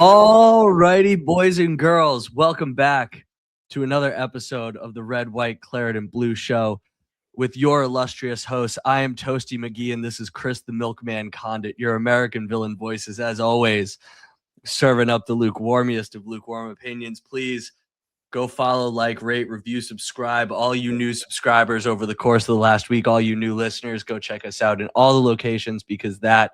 All righty, boys and girls, welcome back to another episode of the Red, White, Claret, and Blue Show with your illustrious hosts. I am Toasty McGee, and this is Chris the Milkman Condit, your American villain voices, as always, serving up the lukewarmest of lukewarm opinions. Please go follow, like, rate, review, subscribe. All you new subscribers over the course of the last week, all you new listeners, go check us out in all the locations, because that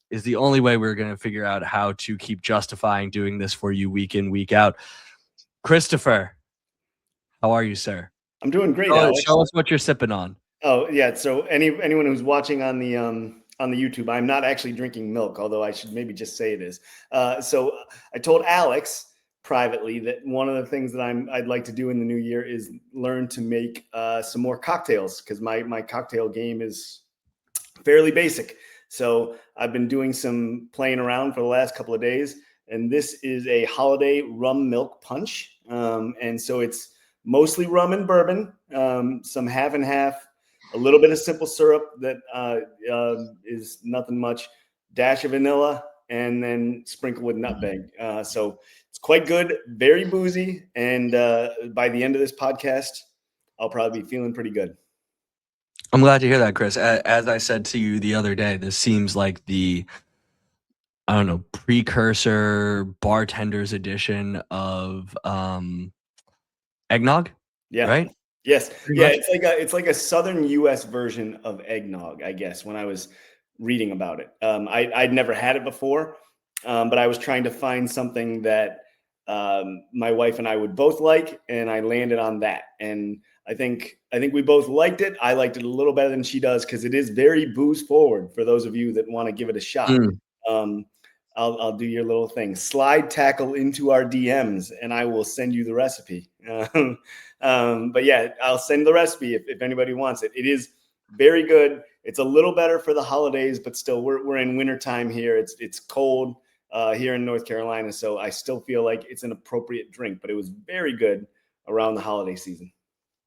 is the only way we're going to figure out how to keep justifying doing this for you week in, week out. Christopher, how are you, sir? I'm doing great, Alex. Show us what you're sipping on. Oh, yeah. So anyone who's watching on the YouTube, I'm not actually drinking milk, although I should maybe just say it is. So I told Alex privately that one of the things that I'd like to do in the new year is learn to make some more cocktails, because my cocktail game is fairly basic. So I've been doing some playing around for the last couple of days, and this is a holiday rum milk punch. And so it's mostly rum and bourbon, some half and half, a little bit of simple syrup that is nothing much, dash of vanilla, and then sprinkle with nutmeg. So it's quite good, very boozy. And by the end of this podcast, I'll probably be feeling pretty good. I'm glad to hear that, Chris. As I said to you the other day, this seems like the, I don't know, precursor bartender's edition of eggnog. Yeah. Right. Yes. Yeah. It's like a Southern U.S. version of eggnog, I guess, when I was reading about it. I'd never had it before, but I was trying to find something that my wife and I would both like, and I landed on that. And I think we both liked it. I liked it a little better than she does, because it is very booze forward for those of you that want to give it a shot. I'll do your little thing. Slide tackle into our DMs, and I will send you the recipe. But yeah, I'll send the recipe if anybody wants it. It is very good. It's a little better for the holidays, but still, we're in wintertime here. It's cold here in North Carolina, so I still feel like it's an appropriate drink. But it was very good around the holiday season.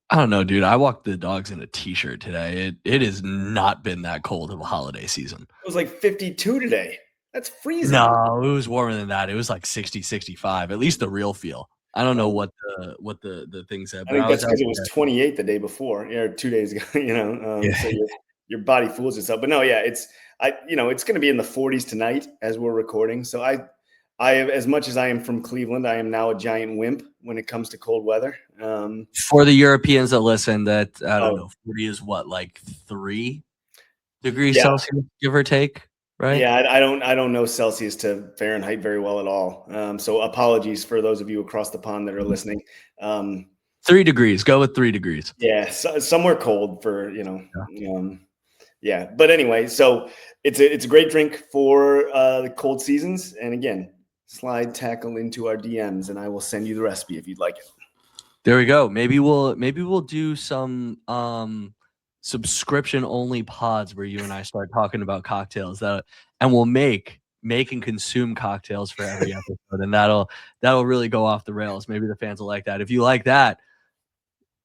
I don't know, dude. I walked the dogs in a t-shirt today. It has not been that cold of a holiday season. It was like 52 today. That's freezing. No, it was warmer than that. It was like 60, 65, at least the real feel. I don't know what the thing said. I think that's because it was 28 the day before, or 2 days ago, so your body fools itself. But no, yeah, it's going to be in the 40s tonight as we're recording. So I as much as I am from Cleveland, I am now a giant wimp when it comes to cold weather. For the Europeans that listen, that I don't know, 40 is what, like 3 degrees Celsius, give or take, right? Yeah, I don't know Celsius to Fahrenheit very well at all. So apologies for those of you across the pond that are listening. 3 degrees. Go with 3 degrees. Yeah, somewhere cold for yeah. But anyway, so it's a great drink for the cold seasons. And again, slide tackle into our DMs, and I will send you the recipe if you'd like it. There we go. Maybe we'll do some subscription only pods where you and I start talking about cocktails, and we'll make and consume cocktails for every episode, and that'll really go off the rails. Maybe the fans will like that. If you like that,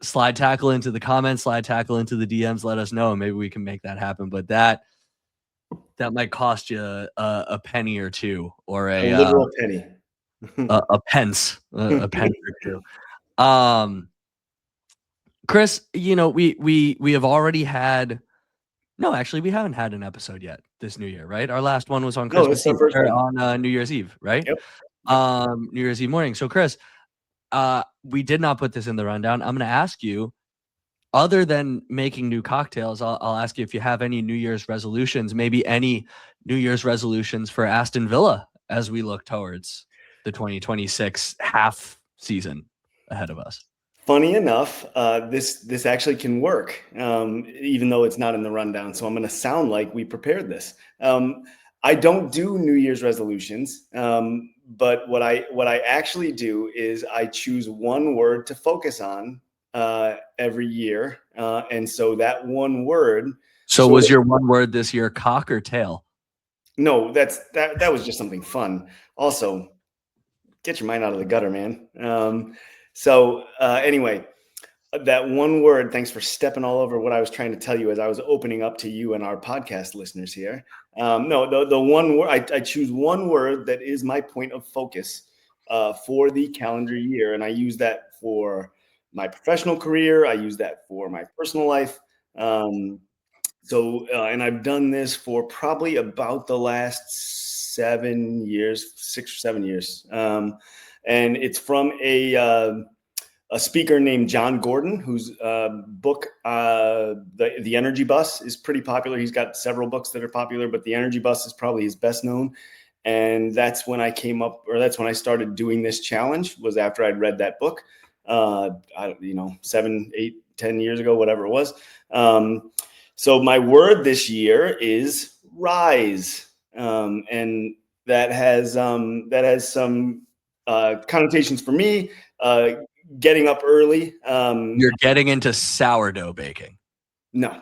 slide tackle into the comments, slide tackle into the DMs, let us know, and maybe we can make that happen. But that might cost you a penny or two, or a literal penny, a pence, a penny or two. Chris, we have already had. No, actually, we haven't had an episode yet this New Year, right? Our last one was on Christmas Eve, on New Year's Eve, right? Yep. New Year's Eve morning. So, Chris, we did not put this in the rundown. I'm going to ask you, other than making new cocktails, I'll ask you if you have any New Year's resolutions, maybe any New Year's resolutions for Aston Villa as we look towards the 2026 half season ahead of us. Funny enough, this actually can work, even though it's not in the rundown. So I'm going to sound like we prepared this. I don't do New Year's resolutions, but what I actually do is I choose one word to focus on every year, and so that one word. So was your one word this year cock or tail? No, that was just something fun. Also, get your mind out of the gutter, man. So anyway, that one word, thanks for stepping all over what I was trying to tell you as I was opening up to you and our podcast listeners here. No, the one word, I choose one word that is my point of focus for the calendar year. And I use that for my professional career. I use that for my personal life. And I've done this for probably about the last 7 years, 6 or 7 years. And it's from a speaker named John Gordon, whose book, the Energy Bus, is pretty popular. He's got several books that are popular, but The Energy Bus is probably his best known. And that's when I that's when I started doing this challenge, was after I'd read that book, 7, 8, 10 years ago, whatever it was. So my word this year is rise. And that has some connotations for me. Getting up early. You're getting into sourdough baking. No.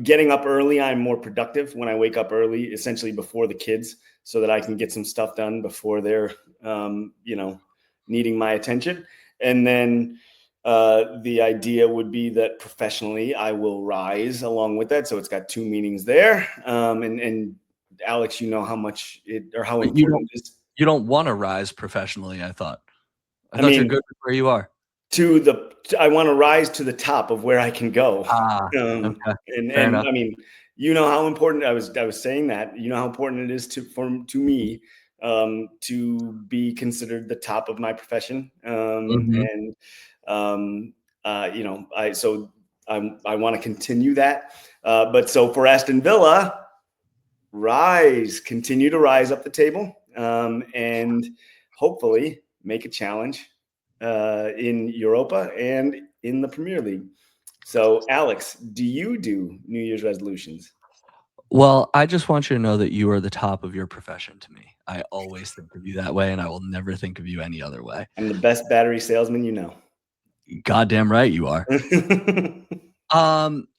Getting up early, I'm more productive when I wake up early, essentially before the kids, so that I can get some stuff done before they're, needing my attention. And then the idea would be that professionally, I will rise along with that. So it's got two meanings there. And Alex, you know how much how important it is. You don't want to rise professionally, I thought. I thought you're good where you are. I want to rise to the top of where I can go. Okay. And enough. I mean, you know how important I was saying that, you know how important it is to me to be considered the top of my profession. I want to continue that. But so for Aston Villa, continue to rise up the table, and hopefully make a challenge in Europa and in the Premier League. So, Alex, do you do New Year's resolutions? Well, I just want you to know that you are the top of your profession to me. I always think of you that way, and I will never think of you any other way. I'm the best battery salesman you know. Goddamn right you are.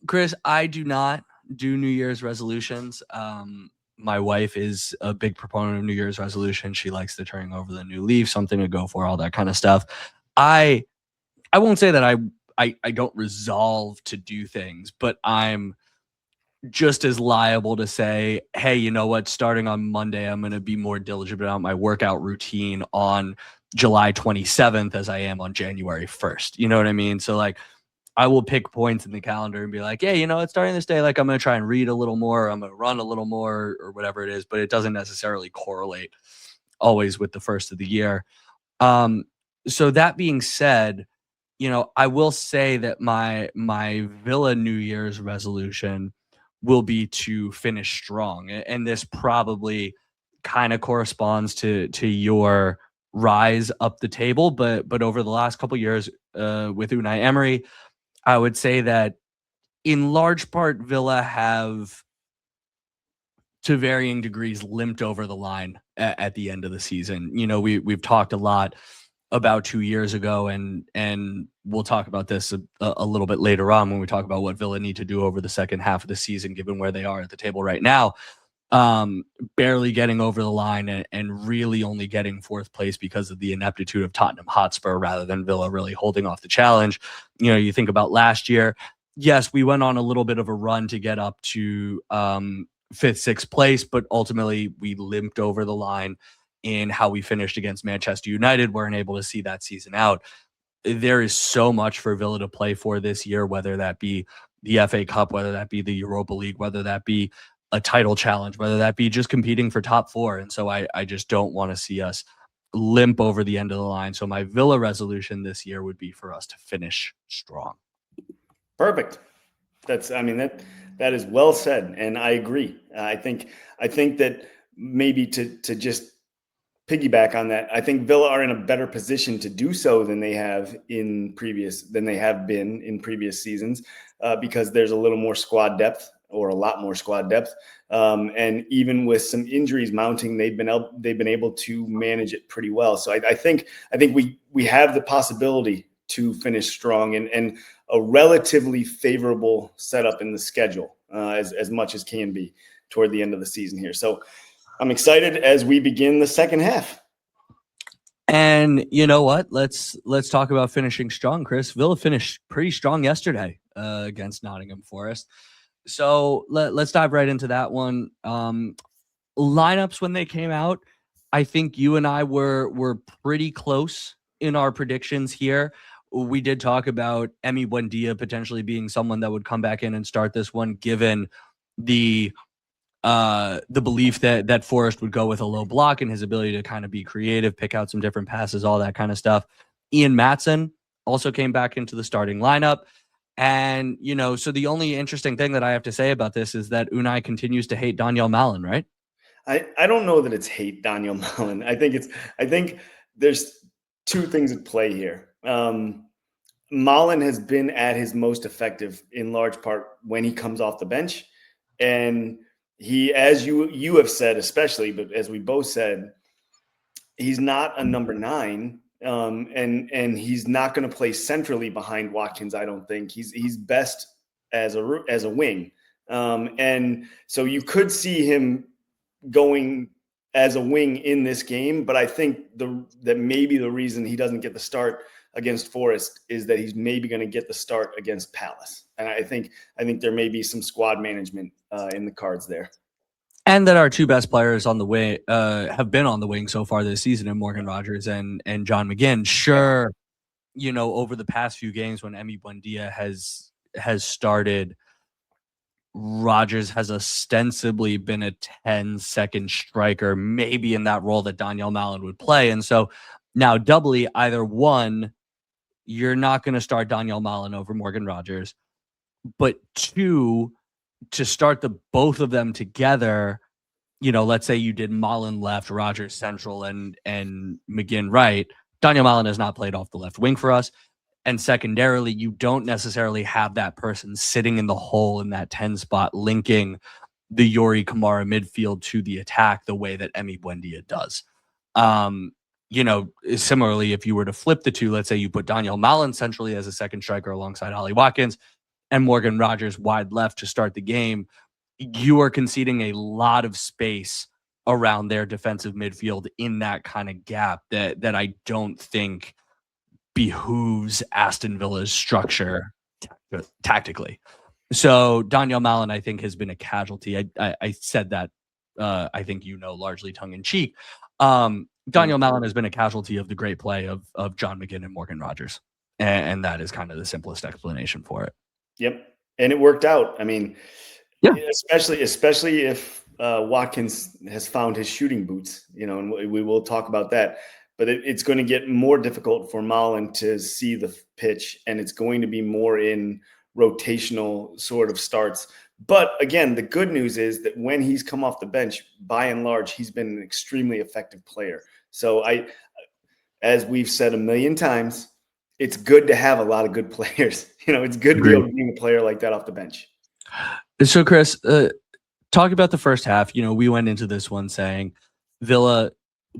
Chris, I do not do New Year's resolutions. My wife is a big proponent of New Year's resolution. She likes to turn over the new leaf, something to go for, all that kind of stuff. I won't say that I don't resolve to do things, but I'm just as liable to say, hey, you know what, starting on Monday, I'm going to be more diligent about my workout routine on July 27th as I am on January 1st. You know what I mean? So like, I will pick points in the calendar and be like, hey, you know, it's starting this day. Like, I'm going to try and read a little more. I'm going to run a little more, or whatever it is, but it doesn't necessarily correlate always with the first of the year. So that being said, you know, I will say that my Villa New Year's resolution will be to finish strong. And this probably kind of corresponds to your rise up the table. But over the last couple of years with Unai Emery, I would say that in large part, Villa have, to varying degrees, limped over the line at the end of the season. You know, we've talked a lot about 2 years ago, and we'll talk about this a little bit later on when we talk about what Villa need to do over the second half of the season, given where they are at the table right now. Barely getting over the line and really only getting fourth place because of the ineptitude of Tottenham Hotspur rather than Villa really holding off the challenge. You know, you think about last year, yes, we went on a little bit of a run to get up to fifth, sixth place, but ultimately we limped over the line in how we finished against Manchester United. Weren't able to see that season out. There is so much for Villa to play for this year, whether that be the FA Cup, whether that be the Europa League, whether that be a title challenge, whether that be just competing for top four. And so I just don't want to see us limp over the end of the line. So my Villa resolution this year would be for us to finish strong. Perfect. That is well said. And I agree. I think that maybe to just piggyback on that, I think Villa are in a better position to do so than they have been in previous seasons, because there's a little more squad depth, or a lot more squad depth. And even with some injuries mounting, they've been able to manage it pretty well. So I think we have the possibility to finish strong and a relatively favorable setup in the schedule, as much as can be toward the end of the season here. So I'm excited as we begin the second half. And you know what? Let's talk about finishing strong, Chris. Villa finished pretty strong yesterday against Nottingham Forest. So let's dive right into that one. Lineups when they came out, I think you and I were pretty close in our predictions here. We did talk about Emi Buendia potentially being someone that would come back in and start this one, given the belief that Forrest would go with a low block and his ability to kind of be creative, pick out some different passes, all that kind of stuff. Ian Matson also came back into the starting lineup. And, so the only interesting thing that I have to say about this is that Unai continues to hate Daniel Mallon, right? I don't know that it's hate Daniel Mallon. I think there's two things at play here. Mallon has been at his most effective in large part when he comes off the bench. And he, as you have said, especially, but as we both said, he's not a number 9. And he's not going to play centrally behind Watkins. I don't think he's best as a wing. And so you could see him going as a wing in this game, but I think that maybe the reason he doesn't get the start against Forest is that he's maybe going to get the start against Palace, and I think there may be some squad management in the cards there. And that our two best players on the wing have been on the wing so far this season in Morgan Rogers and John McGinn. Sure, over the past few games when Emi Buendia has started, Rogers has ostensibly been a 10-second striker, maybe in that role that Daniel Mallon would play. And so now doubly, either one, you're not going to start Daniel Mallon over Morgan Rogers, but two, to start the both of them together, let's say you did Mallon left, Rogers central, and McGinn right. Daniel Mallon has not played off the left wing for us. And secondarily, you don't necessarily have that person sitting in the hole in that 10 spot, linking the Yuri Kamara midfield to the attack the way that Emi Buendia does. Similarly, if you were to flip the two, let's say you put Daniel Mallon centrally as a second striker alongside Ollie Watkins and Morgan Rogers wide left to start the game, you are conceding a lot of space around their defensive midfield in that kind of gap that I don't think behooves Aston Villa's structure tactically. So Daniel Mallon, I think, has been a casualty. I said that, I think, largely tongue in cheek. Daniel Mallon has been a casualty of the great play of John McGinn and Morgan Rogers. And that is kind of the simplest explanation for it. Yep. And it worked out. I mean, yeah, especially if Watkins has found his shooting boots, and we will talk about that. But it's going to get more difficult for Mallon to see the pitch, and it's going to be more in rotational sort of starts. But again, the good news is that when he's come off the bench, by and large, he's been an extremely effective player. So as we've said a million times, it's good to have a lot of good players. It's good to be able to bring a player like that off the bench. So, Chris, talk about the first half. We went into this one saying Villa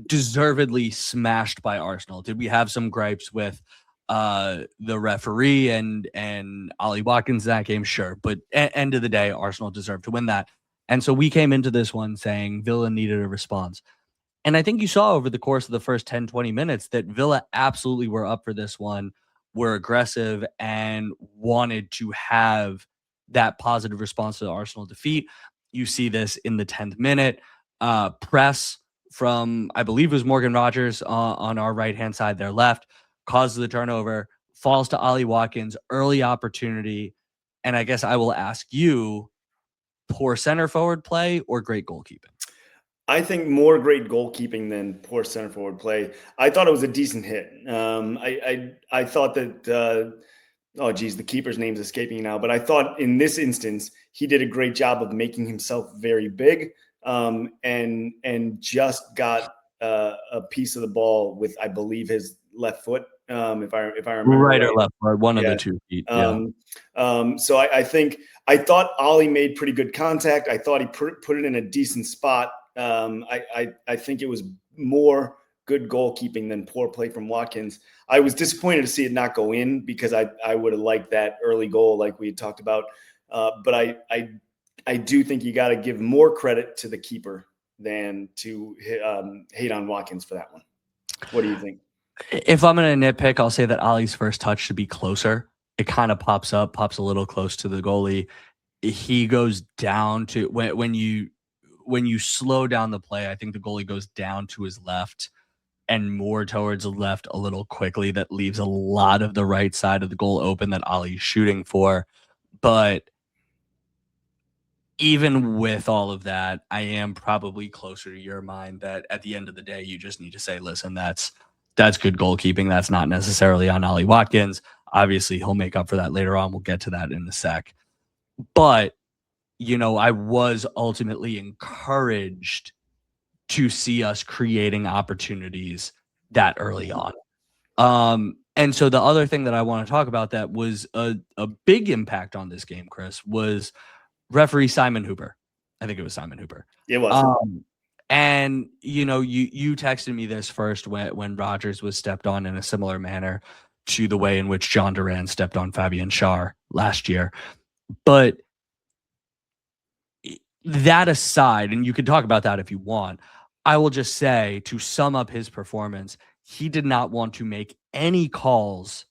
deservedly smashed by Arsenal. Did we have some gripes with the referee and Ollie Watkins in that game? Sure. But end of the day, Arsenal deserved to win that. And so we came into this one saying Villa needed a response. And I think you saw over the course of the first 10, 20 minutes that Villa absolutely were up for this one, were aggressive, and wanted to have that positive response to the Arsenal defeat. You see this in the 10th minute. Press from, I believe it was Morgan Rogers on our right-hand side, their left, causes the turnover, falls to Ollie Watkins, early opportunity. And I guess I will ask you, poor center forward play or great goalkeeping? I think more great goalkeeping than poor center forward play. I thought it was a decent hit. I thought that the keeper's name's escaping now, but I thought in this instance he did a great job of making himself very big, and just got a piece of the ball with, I believe, his left foot. If I remember right or left, or one of the 2 feet. So I thought Ollie made pretty good contact. I thought he put it in a decent spot. I think it was more good goalkeeping than poor play from Watkins. I was disappointed to see it not go in, because I would have liked that early goal like we had talked about. But I do think you got to give more credit to the keeper than to hate on Watkins for that one. What do you think? If I'm going to nitpick, I'll say that Ali's first touch should be closer. It kind of pops a little close to the goalie. He goes down to when you slow down the play, I think the goalie goes down to his left and more towards the left a little quickly. That leaves a lot of the right side of the goal open that Ali's shooting for. But even with all of that, I am probably closer to your mind that at the end of the day, you just need to say, listen, that's good goalkeeping. That's not necessarily on Ollie Watkins. Obviously, he'll make up for that later on. We'll get to that in a sec. But, I was ultimately encouraged to see us creating opportunities that early on. And so the other thing that I want to talk about that was a big impact on this game, Chris, was referee Simon Hooper. I think it was Simon Hooper. It was. And you texted me this first when Rodgers was stepped on in a similar manner to the way in which John Duran stepped on Fabian Schär last year. But that aside, and you can talk about that if you want, I will just say, to sum up his performance, he did not want to make any calls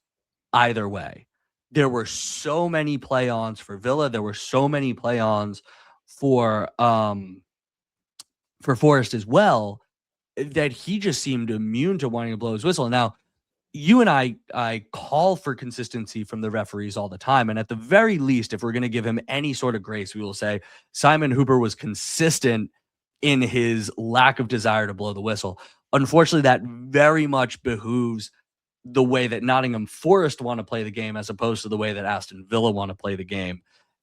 either way. There were so many play-ons for Villa. There were so many play-ons for Forest as well, that he just seemed immune to wanting to blow his whistle. Now, you and I call for consistency from the referees all the time. And at the very least, if we're going to give him any sort of grace, we will say Simon Hooper was consistent in his lack of desire to blow the whistle. Unfortunately, that very much behooves the way that Nottingham Forest want to play the game as opposed to the way that Aston Villa want to play the game.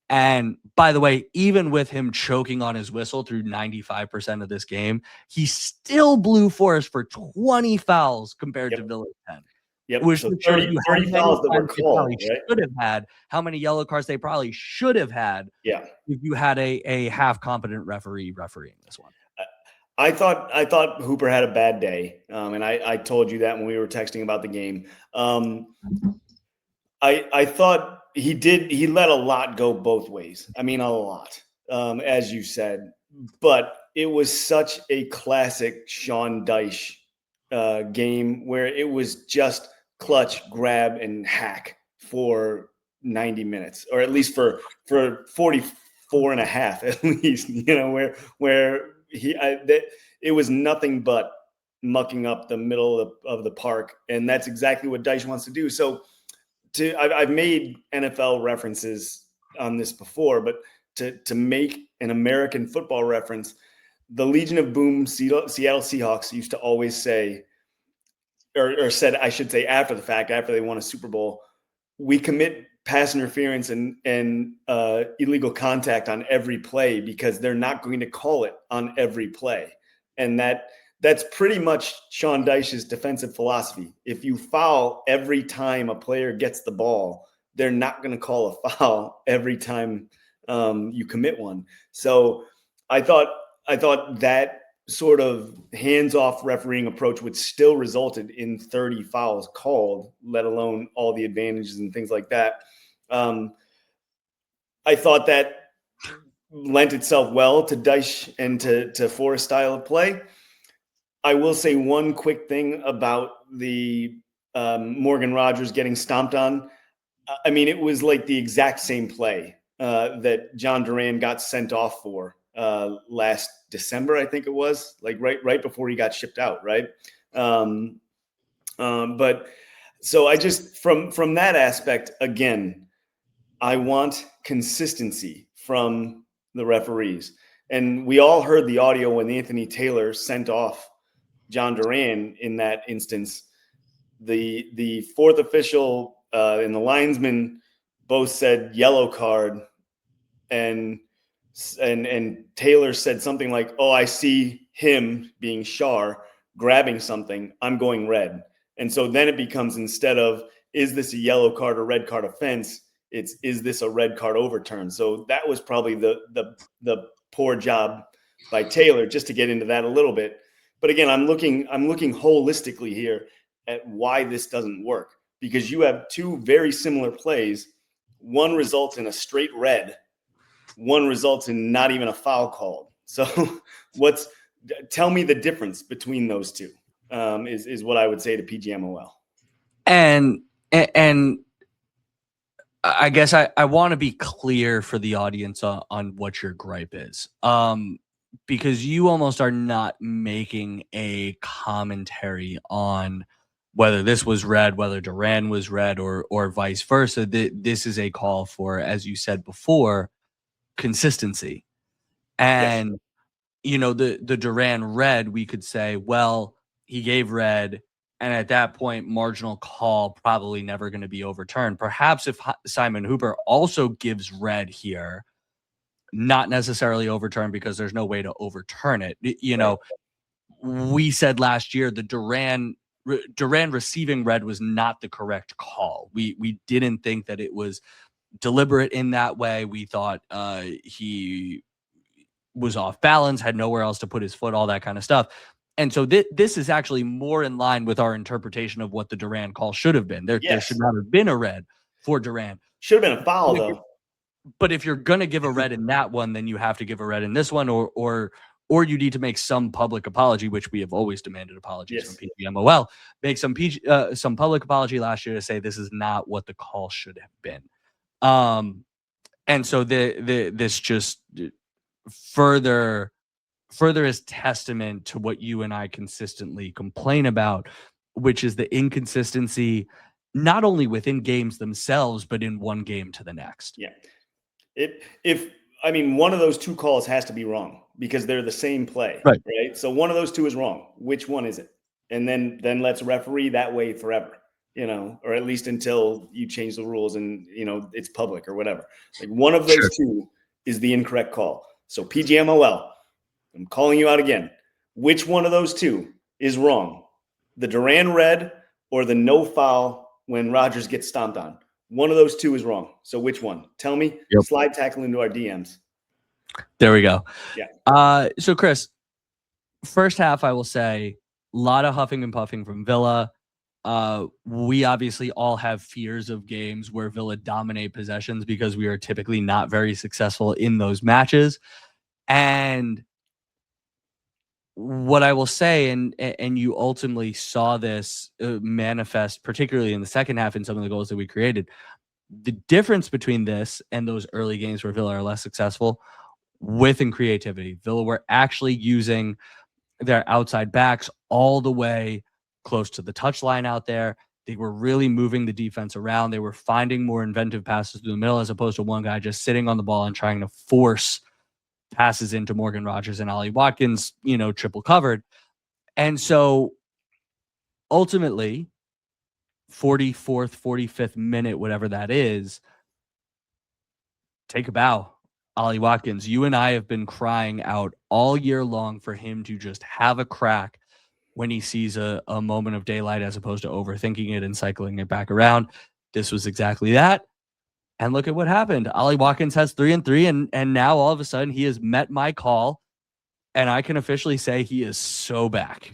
And by the way, even with him choking on his whistle through 95% of this game, he still blew Forest for 20 fouls compared to Villa's 10. Yep. Which so shows you how 30 fouls that were called, right? should have had, how many yellow cards they probably should have had. Yeah. If you had a half competent referee refereeing this one. I thought Hooper had a bad day, and I told you that when we were texting about the game. I thought he let a lot go both ways. I mean, a lot, as you said, but it was such a classic Sean Dyche game where it was just clutch, grab, and hack for 90 minutes, or at least for 44 and a half, at least, where it was nothing but mucking up the middle of the park. And that's exactly what Dyche wants to do. So I've made NFL references on this before, but to make an American football reference, the Legion of Boom Seattle Seahawks used to always say, or said, I should say, after the fact, after they won a Super Bowl, we commit pass interference and illegal contact on every play because they're not going to call it on every play. And that's pretty much Sean Dyche's defensive philosophy. If you foul every time a player gets the ball, they're not going to call a foul every time you commit one. So I thought that sort of hands-off refereeing approach, which still resulted in 30 fouls called, let alone all the advantages and things like that. I thought that lent itself well to Dyche and to Forest style of play. I will say one quick thing about the Morgan Rodgers getting stomped on. I mean, it was like the exact same play that John Duran got sent off for last December, I think it was, like right before he got shipped out, right? But so I just from that aspect, again, I want consistency from the referees. And we all heard the audio when Anthony Taylor sent off John Duran in that instance. The fourth official and the linesman both said yellow card, and Taylor said something like, "Oh, I see him being Schär grabbing something. I'm going red." And so then it becomes, instead of is this a yellow card or red card offense, it's is this a red card overturn? So that was probably the poor job by Taylor, just to get into that a little bit. But again, I'm looking holistically here at why this doesn't work, because you have two very similar plays. One results in a straight red. One results in not even a foul called. So tell me the difference between those two. is what I would say to PGMOL. And I guess I want to be clear for the audience on what your gripe is. Because you almost are not making a commentary on whether this was red, whether Duran was red, or vice versa. This is a call for, as you said before, consistency. And the Duran red, we could say, well, he gave red, and at that point, marginal call probably never going to be overturned. Perhaps if Simon Hooper also gives red here, not necessarily overturned because there's no way to overturn it. We said last year the Duran receiving red was not the correct call. We didn't think that it was deliberate in that way. We thought he was off balance, had nowhere else to put his foot, all that kind of stuff. And so this is actually more in line with our interpretation of what the Duran call should have been. There should not have been a red for Duran. Should have been a foul, though. But if you're going to give a red in that one, then you have to give a red in this one, or you need to make some public apology, which we have always demanded apologies from PGMOL. Make some public apology last year to say this is not what the call should have been. And so this just further is testament to what you and I consistently complain about, which is the inconsistency, not only within games themselves, but in one game to the next. Yeah. One of those two calls has to be wrong because they're the same play, right? So one of those two is wrong. Which one is it? And then let's referee that way forever, or at least until you change the rules and, it's public or whatever. Like one of those two is the incorrect call. So PGMOL, I'm calling you out again. Which one of those two is wrong? The Duran red or the no foul when Rodgers gets stomped on? One of those two is wrong. So which one? Tell me. Yep. Slide tackle into our DMs. There we go. Yeah. So Chris, first half, I will say a lot of huffing and puffing from Villa. We obviously all have fears of games where Villa dominate possessions because we are typically not very successful in those matches. And what I will say, and you ultimately saw this manifest, particularly in the second half in some of the goals that we created, the difference between this and those early games where Villa are less successful within creativity. Villa were actually using their outside backs all the way close to the touchline out there. They were really moving the defense around. They were finding more inventive passes through the middle as opposed to one guy just sitting on the ball and trying to force passes into Morgan Rodgers and Ollie Watkins, triple covered. And so ultimately, 44th, 45th minute, whatever that is, take a bow. Ollie Watkins, you and I have been crying out all year long for him to just have a crack when he sees a moment of daylight as opposed to overthinking it and cycling it back around. This was exactly that. And look at what happened. Ollie Watkins has 3 and 3, and now all of a sudden he has met my call, and I can officially say he is so back.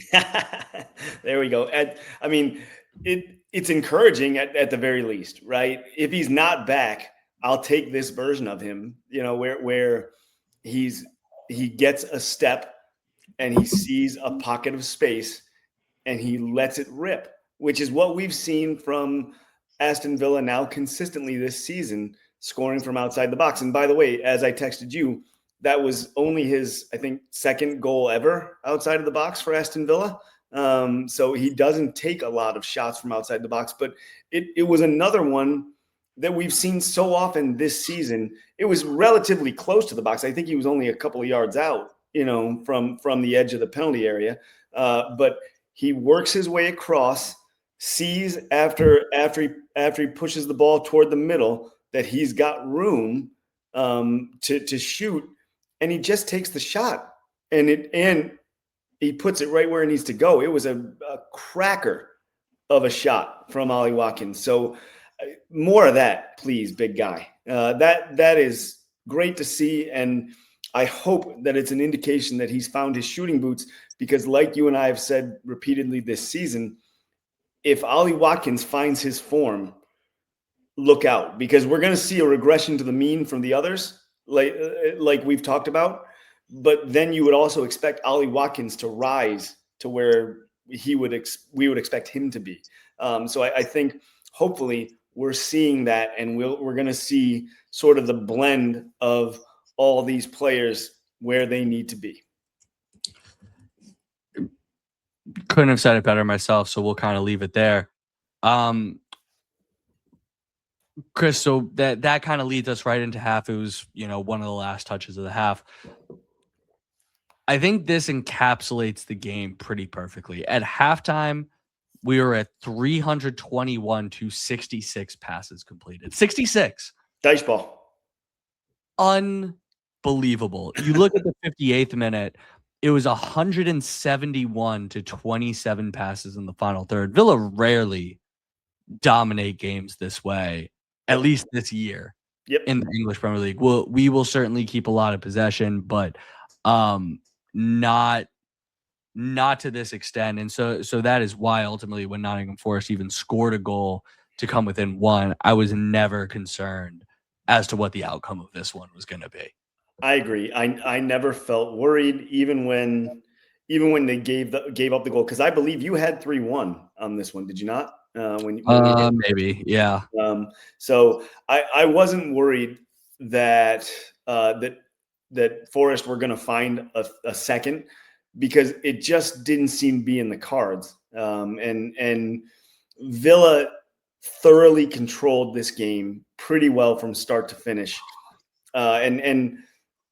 There we go. It's encouraging at the very least, right? If he's not back, I'll take this version of him, where he gets a step and he sees a pocket of space and he lets it rip, which is what we've seen from Aston Villa now consistently this season, scoring from outside the box. And by the way, as I texted you, that was only his, I think, second goal ever outside of the box for Aston Villa. So he doesn't take a lot of shots from outside the box, but it was another one that we've seen so often this season. It was relatively close to the box. I think he was only a couple of yards out, from the edge of the penalty area. But he works his way across, sees after he pushes the ball toward the middle that he's got room to shoot, and he just takes the shot, and he puts it right where it needs to go. It was a cracker of a shot from Ollie Watkins. So more of that, please, big guy. That is great to see, and I hope that it's an indication that he's found his shooting boots, because like you and I have said repeatedly this season, if Ollie Watkins finds his form, look out, because we're going to see a regression to the mean from the others, like we've talked about. But then you would also expect Ollie Watkins to rise to where we would expect him to be. So I think hopefully we're seeing that, and we're going to see sort of the blend of all these players where they need to be. Couldn't have said it better myself, so we'll kind of leave it there. Chris, so that kind of leads us right into half. It was, one of the last touches of the half. I think this encapsulates the game pretty perfectly. At halftime, we were at 321 to 66 passes completed. 66. Dice ball. Unbelievable. You look at the 58th minute, it was 171 to 27 passes in the final third. Villa rarely dominate games this way, at least this year. Yep. In the English Premier League. We will certainly keep a lot of possession, but not to this extent. And so that is why ultimately when Nottingham Forest even scored a goal to come within one, I was never concerned as to what the outcome of this one was going to be. I agree. I never felt worried, even when they gave up the goal, because I believe you had 3-1 on this one. Did you not? Maybe, yeah. So I wasn't worried that Forest were going to find a second, because it just didn't seem to be in the cards. And Villa thoroughly controlled this game pretty well from start to finish. And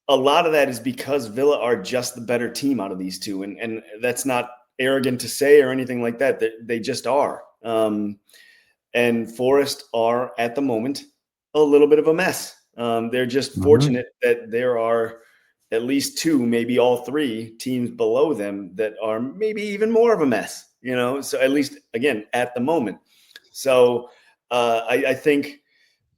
a lot of that is because Villa are just the better team out of these two. And that's not arrogant to say or anything like that. They just are. And Forest are at the moment a little bit of a mess. They're just fortunate that there are at least two, maybe all three teams below them that are maybe even more of a mess, so at least, again, at the moment. So I think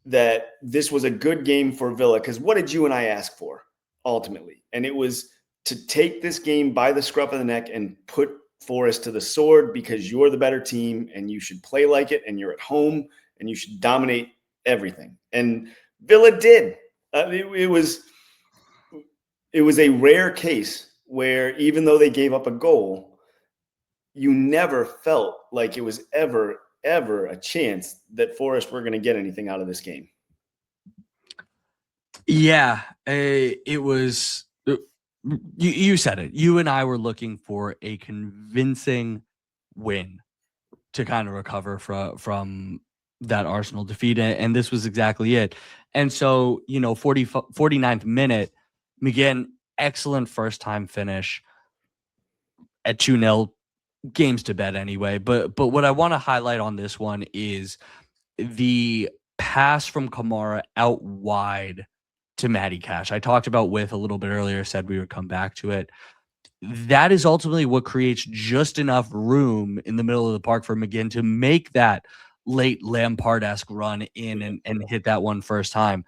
that this was a good game for Villa, because what did you and I ask for ultimately? And it was to take this game by the scruff of the neck and put Forest to the sword, because you're the better team and you should play like it, and you're at home and you should dominate everything. And Villa did. It was a rare case where, even though they gave up a goal, you never felt like it was ever a chance that Forest were going to get anything out of this game. Yeah, it was. You said it. You and I were looking for a convincing win to kind of recover from that Arsenal defeat, and this was exactly it. And so, 49th minute, McGinn, excellent first-time finish at 2-0, games to bed anyway. But what I want to highlight on this one is the pass from Kamara out wide to Matty Cash. I talked about with a little bit earlier, said we would come back to it. That is ultimately what creates just enough room in the middle of the park for McGinn to make that late Lampard-esque run in and hit that one first time.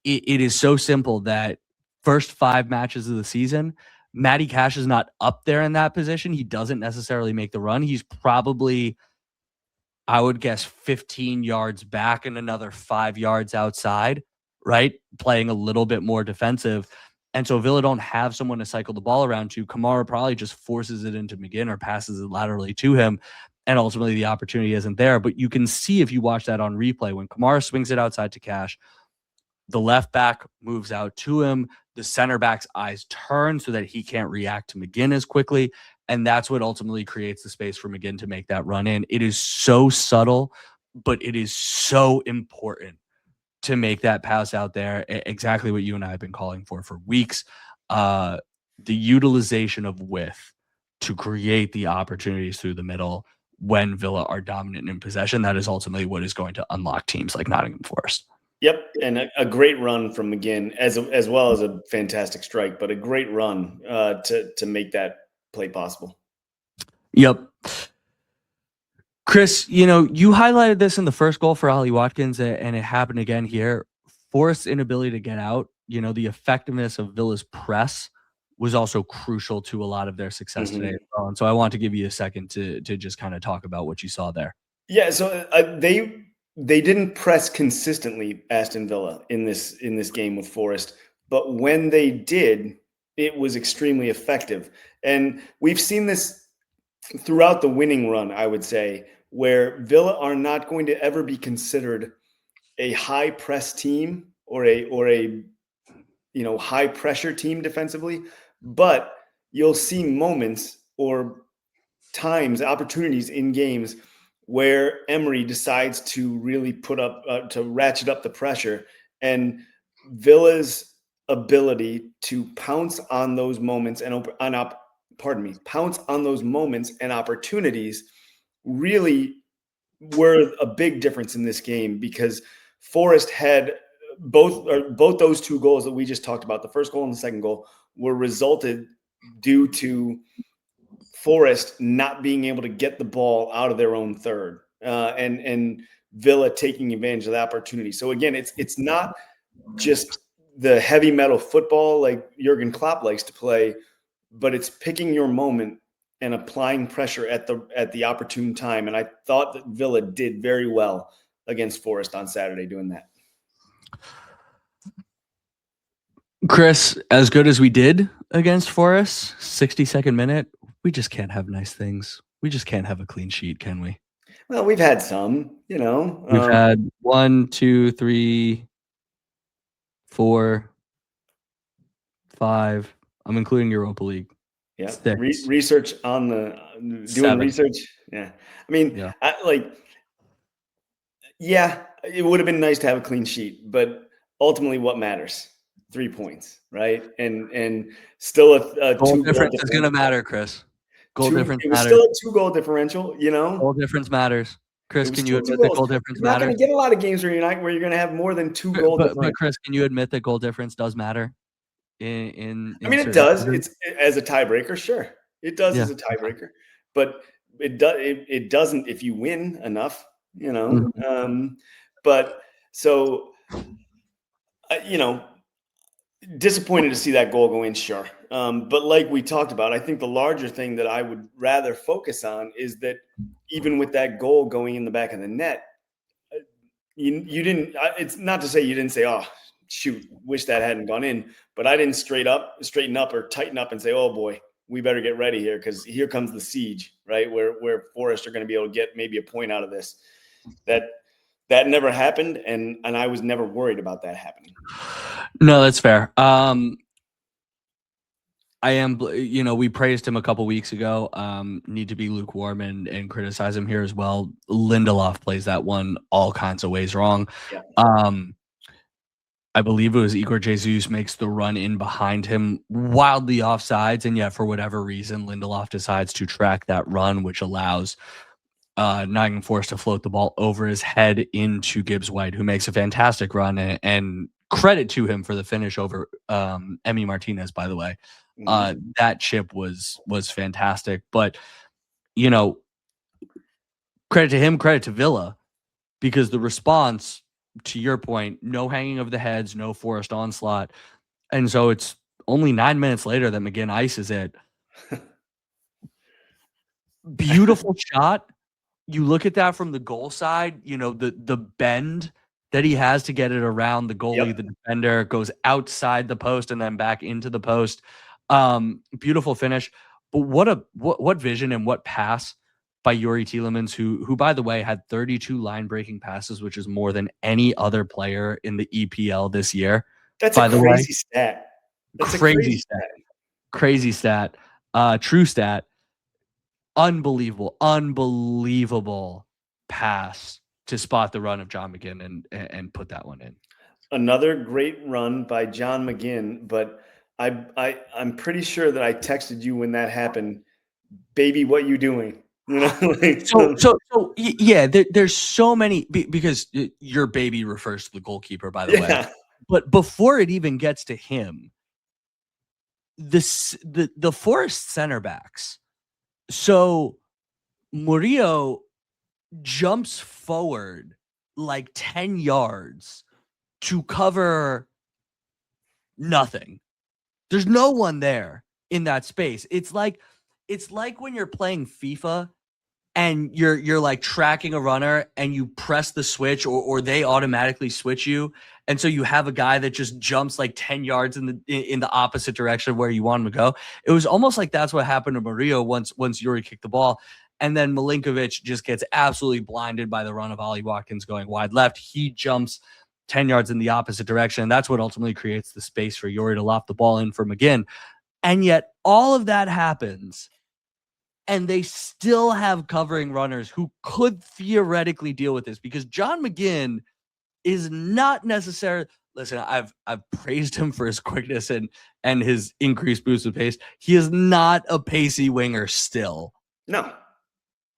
It is so simple that first 5 matches of the season, Matty Cash is not up there in that position. He doesn't necessarily make the run. He's probably, I would guess, 15 yards back and another 5 yards outside, right? Playing a little bit more defensive. And so Villa don't have someone to cycle the ball around to. Kamara probably just forces it into McGinn or passes it laterally to him. And ultimately the opportunity isn't there. But you can see, if you watch that on replay, when Kamara swings it outside to Cash, the left back moves out to him. The center back's eyes turn so that he can't react to McGinn as quickly. And that's what ultimately creates the space for McGinn to make that run in. It is so subtle, but it is so important to make that pass out there. Exactly what you and I have been calling for weeks. The utilization of width to create the opportunities through the middle when Villa are dominant in possession. That is ultimately what is going to unlock teams like Nottingham Forest. Yep, and a great run from McGinn, as well as a fantastic strike, but a great run to make that play possible. Yep. Chris, you highlighted this in the first goal for Ollie Watkins, and it happened again here. Forrest's inability to get out, the effectiveness of Villa's press was also crucial to a lot of their success today as well. And so I want to give you a second to just kind of talk about what you saw there. Yeah, so they didn't press consistently, Aston Villa, in this game with Forest, but when they did, it was extremely effective. And we've seen this throughout the winning run, I would say, where Villa are not going to ever be considered a high press team or a high pressure team defensively, but you'll see moments or times, opportunities in games where Emery decides to really to ratchet up the pressure, and Villa's ability to pounce on those moments and pounce on those moments and opportunities really were a big difference in this game, because Forest had both those two goals that we just talked about, the first goal and the second goal, were resulted due to Forest not being able to get the ball out of their own third, and Villa taking advantage of the opportunity. So again, it's not just the heavy metal football like Jurgen Klopp likes to play, but it's picking your moment and applying pressure at the opportune time. And I thought that Villa did very well against Forest on Saturday doing that. Chris, as good as we did against Forest, 62nd minute, we just can't have nice things. We just can't have a clean sheet, can we? Well, we've had some, We've had 1, 2, 3, 4, 5. I'm including Europa League. Yeah. 6. Research on doing 7. research. Yeah. I mean, Yeah. It would have been nice to have a clean sheet, but ultimately what matters? 3 points, right? And still a goal 2 difference is going to matter, Chris. Goal difference it was matters. still a 2-goal differential, Goal difference matters. Chris, can you admit that goal difference You're not matters? going to get a lot of games where you're going to have more than 2 goal difference. But Chris, can you admit that goal difference does matter? I mean, it does. It's as a tiebreaker, sure. It does as a tiebreaker, but it doesn't if you win enough, But so, disappointed to see that goal go in, sure. But like we talked about, I think the larger thing that I would rather focus on is that even with that goal going in the back of the net, you didn't. It's not to say you didn't say, "Oh, shoot, wish that hadn't gone in," but I didn't straighten up or tighten up and say, "Oh boy, we better get ready here because here comes the siege," right? Where Forest are going to be able to get maybe a point out of this. That never happened, and I was never worried about that happening. No, that's fair. I am, we praised him a couple weeks ago. Need to be lukewarm and criticize him here as well. Lindelof plays that one all kinds of ways wrong. Yeah. I believe it was Igor Jesus makes the run in behind him wildly offsides, and yet for whatever reason, Lindelof decides to track that run, which allows Nottingham Forest to float the ball over his head into Gibbs White, who makes a fantastic run, and credit to him for the finish over Emi Martinez, by the way. That chip was fantastic, but credit to him, credit to Villa, because the response, to your point, no hanging of the heads, no Forest onslaught, and so it's only 9 minutes later that McGinn ices it. Beautiful shot. You look at that from the goal side, the bend that he has to get it around the goalie, the defender, goes outside the post and then back into the post. Beautiful finish. But what vision and what pass by Yuri Tielemans, who by the way had 32 line breaking passes, which is more than any other player in the EPL this year. That's a crazy stat. That's a crazy stat. Crazy stat. True stat. Unbelievable pass to spot the run of John McGinn and put that one in. Another great run by John McGinn, but I'm pretty sure that I texted you when that happened, baby, what you doing? So yeah, there's so many, because your baby refers to the goalkeeper, by the way. But before it even gets to him, the Forest center backs. So Murillo jumps forward like 10 yards to cover nothing. There's no one there in that space. It's like when you're playing FIFA and you're like tracking a runner and you press the switch or they automatically switch you. And so you have a guy that just jumps like 10 yards in the opposite direction of where you want him to go. It was almost like that's what happened to Murillo once Yuri kicked the ball. And then Milinkovic just gets absolutely blinded by the run of Ollie Watkins going wide left. He jumps 10 yards in the opposite direction. And that's what ultimately creates the space for Yuri to loft the ball in for McGinn. And yet all of that happens, and they still have covering runners who could theoretically deal with this, because John McGinn is not necessarily. Listen, I've praised him for his quickness and his increased boost of pace. He is not a pacey winger still. No.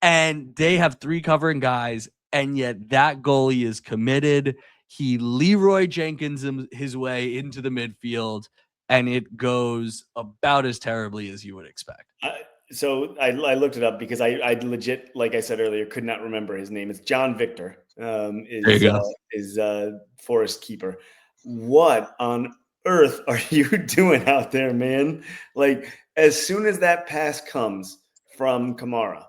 And they have 3 covering guys, and yet that goalie is committed. He Leroy Jenkins his way into the midfield, and it goes about as terribly as you would expect. So I looked it up because I legit, like I said earlier, could not remember his name. It's John Victor, is Forest keeper. What on earth are you doing out there, man? Like, as soon as that pass comes from Kamara,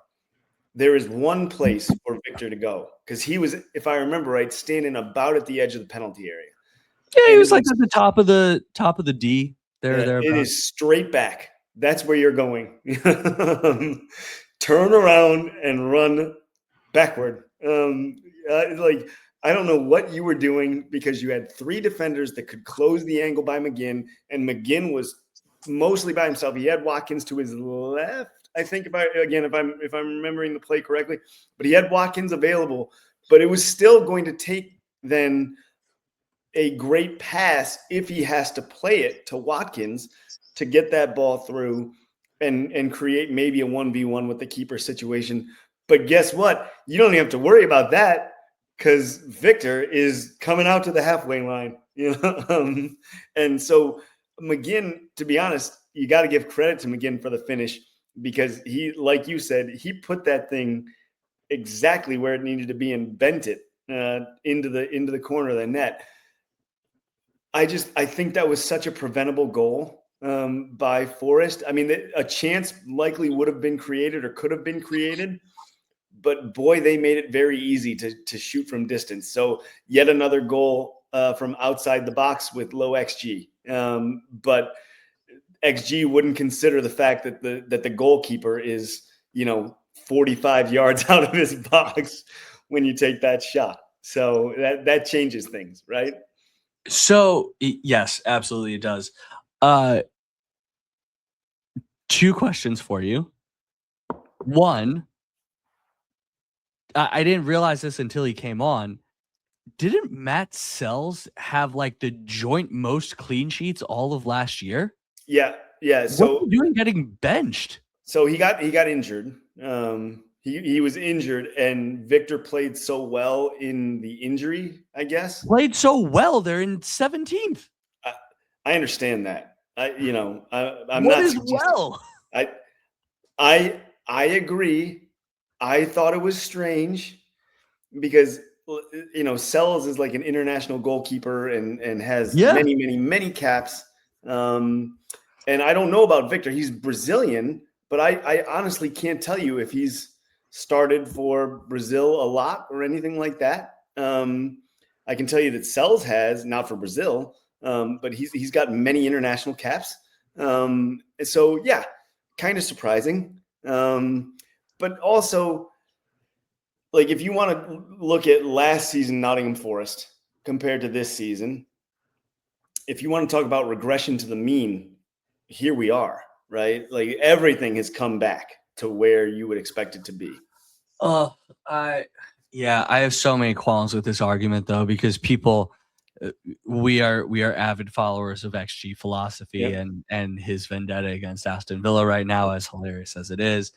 there is one place for Victor to go, because he was, if I remember right, standing about at the edge of the penalty area. Yeah, he was like at the top of the D there. It is straight back. That's where you're going. Turn around and run backward. Like, I don't know what you were doing, because you had 3 defenders that could close the angle by McGinn, and McGinn was mostly by himself. He had Watkins to his left, I think, if I'm remembering the play correctly, but he had Watkins available. But it was still going to take then a great pass, if he has to play it to Watkins, to get that ball through and create maybe a 1v1 with the keeper situation. But guess what? You don't even have to worry about that, because Victor is coming out to the halfway line. And so McGinn, to be honest, you got to give credit to McGinn for the finish, because he, like you said, he put that thing exactly where it needed to be and bent it into the corner of the net. I think that was such a preventable goal by Forest. I mean, a chance likely would have been created or could have been created, but boy, they made it very easy to shoot from distance. So yet another goal from outside the box with low XG. But XG wouldn't consider the fact that the goalkeeper is, 45 yards out of his box when you take that shot. So that changes things, right? So yes, absolutely it does. 2 questions for you. One, I didn't realize this until he came on. Didn't Matt Sells have like the joint most clean sheets all of last year? Yeah. So what are you doing getting benched? So he got injured. He was injured, and Victor played so well in the injury, I guess. Played so well. They're in 17th. I understand that. I'm what not is well. I agree. I thought it was strange because Sells is like an international goalkeeper and has many caps. And I don't know about Victor. He's Brazilian, but I honestly can't tell you if he's started for Brazil a lot or anything like that. I can tell you that Sells has, not for Brazil, but he's got many international caps. So yeah, kind of surprising. But also, like, if you want to look at last season Nottingham Forest compared to this season, if you want to talk about regression to the mean, here we are, right? Like, everything has come back to where you would expect it to be. I have so many qualms with this argument, though, because people, we are avid followers of XG philosophy and his vendetta against Aston Villa right now, as hilarious as it is.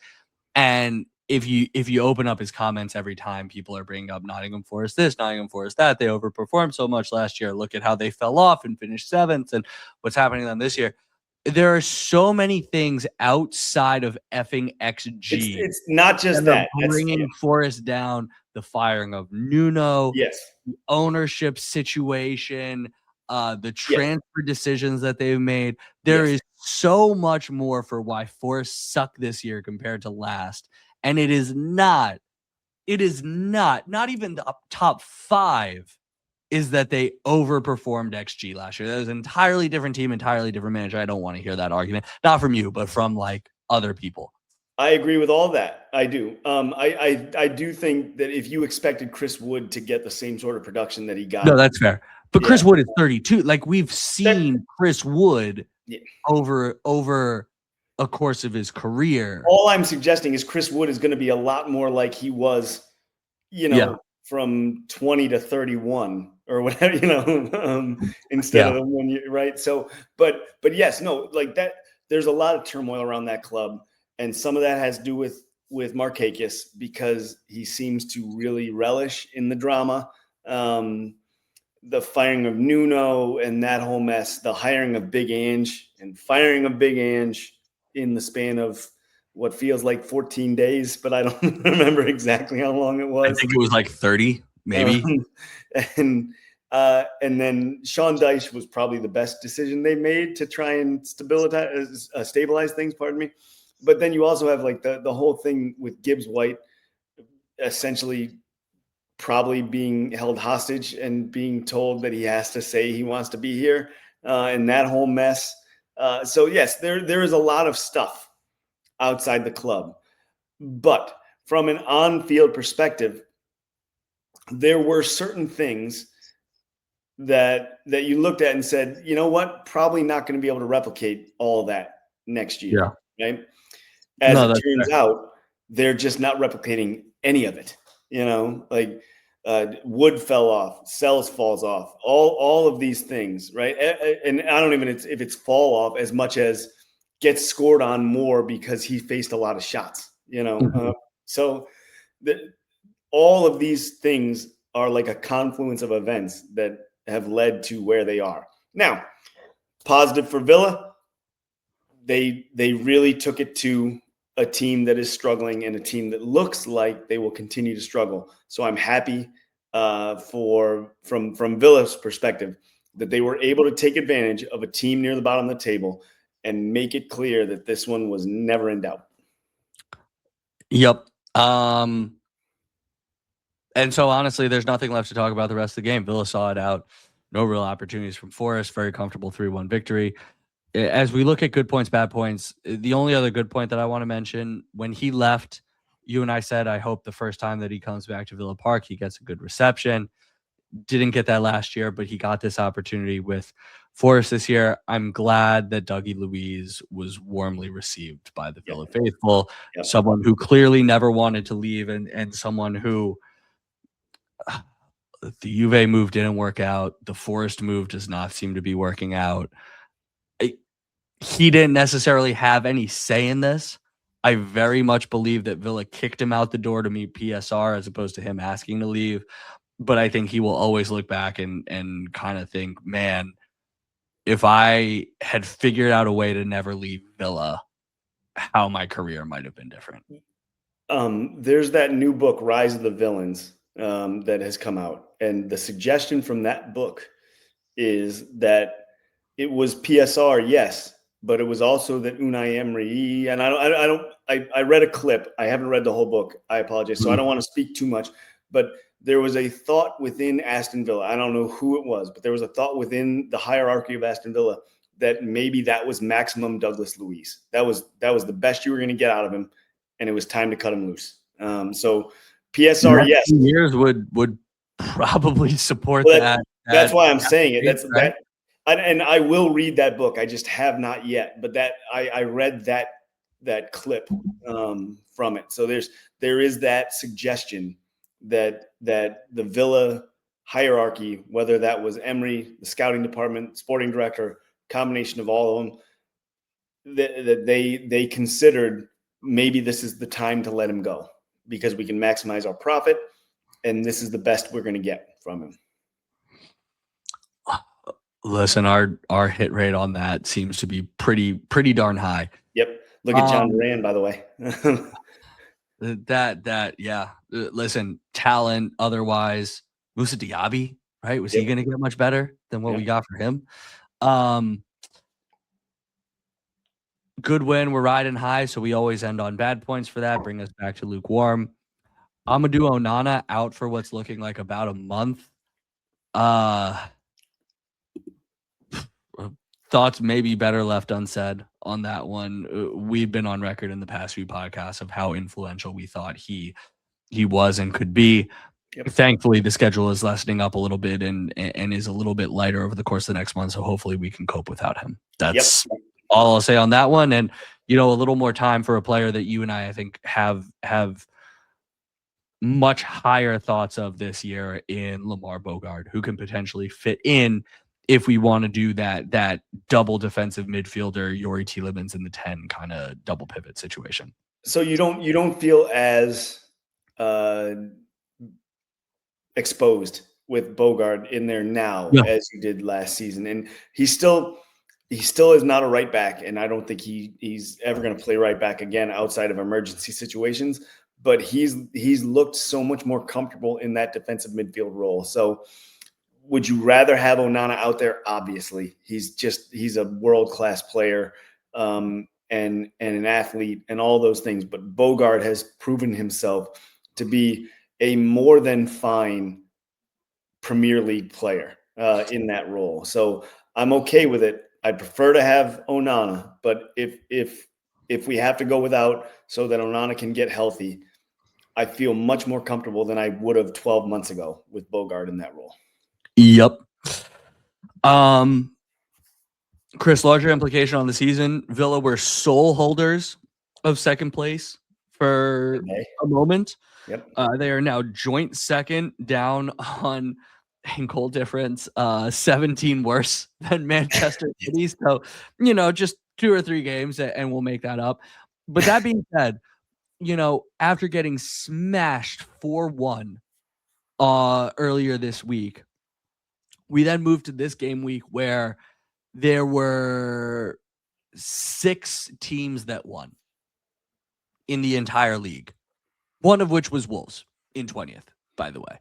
And if you open up his comments every time, people are bringing up Nottingham Forest this, Nottingham Forest that. They overperformed so much last year. Look at how they fell off and finished 7th, and what's happening to them this year. There are so many things outside of effing XG. It's not just that. Bringing Forest down, the firing of Nuno, yes, the ownership situation, the transfer decisions that they've made. There is so much more for why Forest suck this year compared to last. and it is not even the top 5 is that they overperformed XG last year. That was an entirely different team, entirely different manager. I don't want to hear that argument, not from you, but from like other people. I agree with all that. I do. I do think that if you expected Chris Wood to get the same sort of production that he got, no, that's fair. But Chris Wood is 32. Like we've seen Chris Wood over a course of his career. All I'm suggesting is Chris Wood is going to be a lot more like he was, from 20 to 31 or whatever, instead of the 1 year, right? So, but yes, no, like that. There's a lot of turmoil around that club, and some of that has to do with Markakis because he seems to really relish in the drama. The firing of Nuno and that whole mess, the hiring of Big Ange and firing of Big Ange in the span of what feels like 14 days, but I don't remember exactly how long it was. I think it was like 30, maybe. And then Sean Dyche was probably the best decision they made to try and stabilize things, pardon me. But then you also have like the whole thing with Gibbs White essentially probably being held hostage and being told that he has to say he wants to be here, and that whole mess. So yes, there is a lot of stuff outside the club, but from an on-field perspective, there were certain things that you looked at and said, you know what, probably not going to be able to replicate all of that next year, right? As it turns out, they're just not replicating any of it. Like Wood fell off, Sells falls off, all of these things, right? And I don't even if it's fall off as much as gets scored on more because he faced a lot of shots, So all of these things are like a confluence of events that have led to where they are. Now, positive for Villa, they really took it to a team that is struggling and a team that looks like they will continue to struggle. So I'm happy from Villa's perspective that they were able to take advantage of a team near the bottom of the table and make it clear that this one was never in doubt. Yep. And so honestly, there's nothing left to talk about the rest of the game. Villa saw it out. No real opportunities from Forest. Very comfortable 3-1 victory. As we look at good points, bad points, the only other good point that I want to mention, when he left, you and I said, I hope the first time that he comes back to Villa Park, he gets a good reception. Didn't get that last year, but he got this opportunity with Forest this year. I'm glad that Dougie Luiz was warmly received by the Villa faithful, someone who clearly never wanted to leave and someone who the Juve move didn't work out. The Forest move does not seem to be working out. He didn't necessarily have any say in this. I very much believe that Villa kicked him out the door to meet PSR as opposed to him asking to leave. But I think he will always look back and kind of think, man, if I had figured out a way to never leave Villa, how my career might have been different. There's that new book, Rise of the Villains, that has come out. And the suggestion from that book is that it was PSR, yes, but it was also that Unai Emery, and I read a clip. I haven't read the whole book. I apologize. So I don't want to speak too much, but there was a thought within Aston Villa. I don't know who it was, but there was a thought within the hierarchy of Aston Villa that maybe that was maximum Douglas Luiz. That was the best you were going to get out of him, and it was time to cut him loose. So PSR, yes, years would probably support that. That's why I'm saying it. That's right. And I will read that book. I just have not yet, but that I read that clip from it. So there is that suggestion that the Villa hierarchy, whether that was Emery, the scouting department, sporting director, combination of all of them, that they considered maybe this is the time to let him go because we can maximize our profit, and this is the best we're going to get from him. Listen, our hit rate on that seems to be pretty darn high. Yep. Look at John Duran, by the way. Yeah. Listen, talent otherwise. Moussa Diaby, right? Was he going to get much better than what we got for him? Good win. We're riding high, so we always end on bad points for that. Bring us back to lukewarm. Amadou Onana out for what's looking like about a month. Thoughts maybe better left unsaid on that one. We've been on record in the past few podcasts of how influential we thought he was and could be. Yep. Thankfully, the schedule is lessening up a little bit and is a little bit lighter over the course of the next month. So hopefully we can cope without him. That's all I'll say on that one. And, a little more time for a player that you and I think have much higher thoughts of this year in Lamar Bogard, who can potentially fit in if we want to do that double defensive midfielder, Yori Tielemans in the 10 kind of double pivot situation. So you don't feel as exposed with Bogard in there now as you did last season, and he still is not a right back, and I don't think he's ever going to play right back again outside of emergency situations. But he's looked so much more comfortable in that defensive midfield role. So would you rather have Onana out there? Obviously, he's a world-class player and an athlete and all those things. But Bogard has proven himself to be a more than fine Premier League player in that role. So I'm okay with it. I'd prefer to have Onana, but if we have to go without so that Onana can get healthy, I feel much more comfortable than I would have 12 months ago with Bogard in that role. Yep. Chris, larger implication on the season. Villa were sole holders of second place for a moment. Yep. They are now joint second, down on in goal difference, 17 worse than Manchester City. So, just 2 or 3 games and we'll make that up. But that being said, after getting smashed 4-1 earlier this week, we then moved to this game week where there were 6 teams that won in the entire league, one of which was Wolves in 20th, by the way.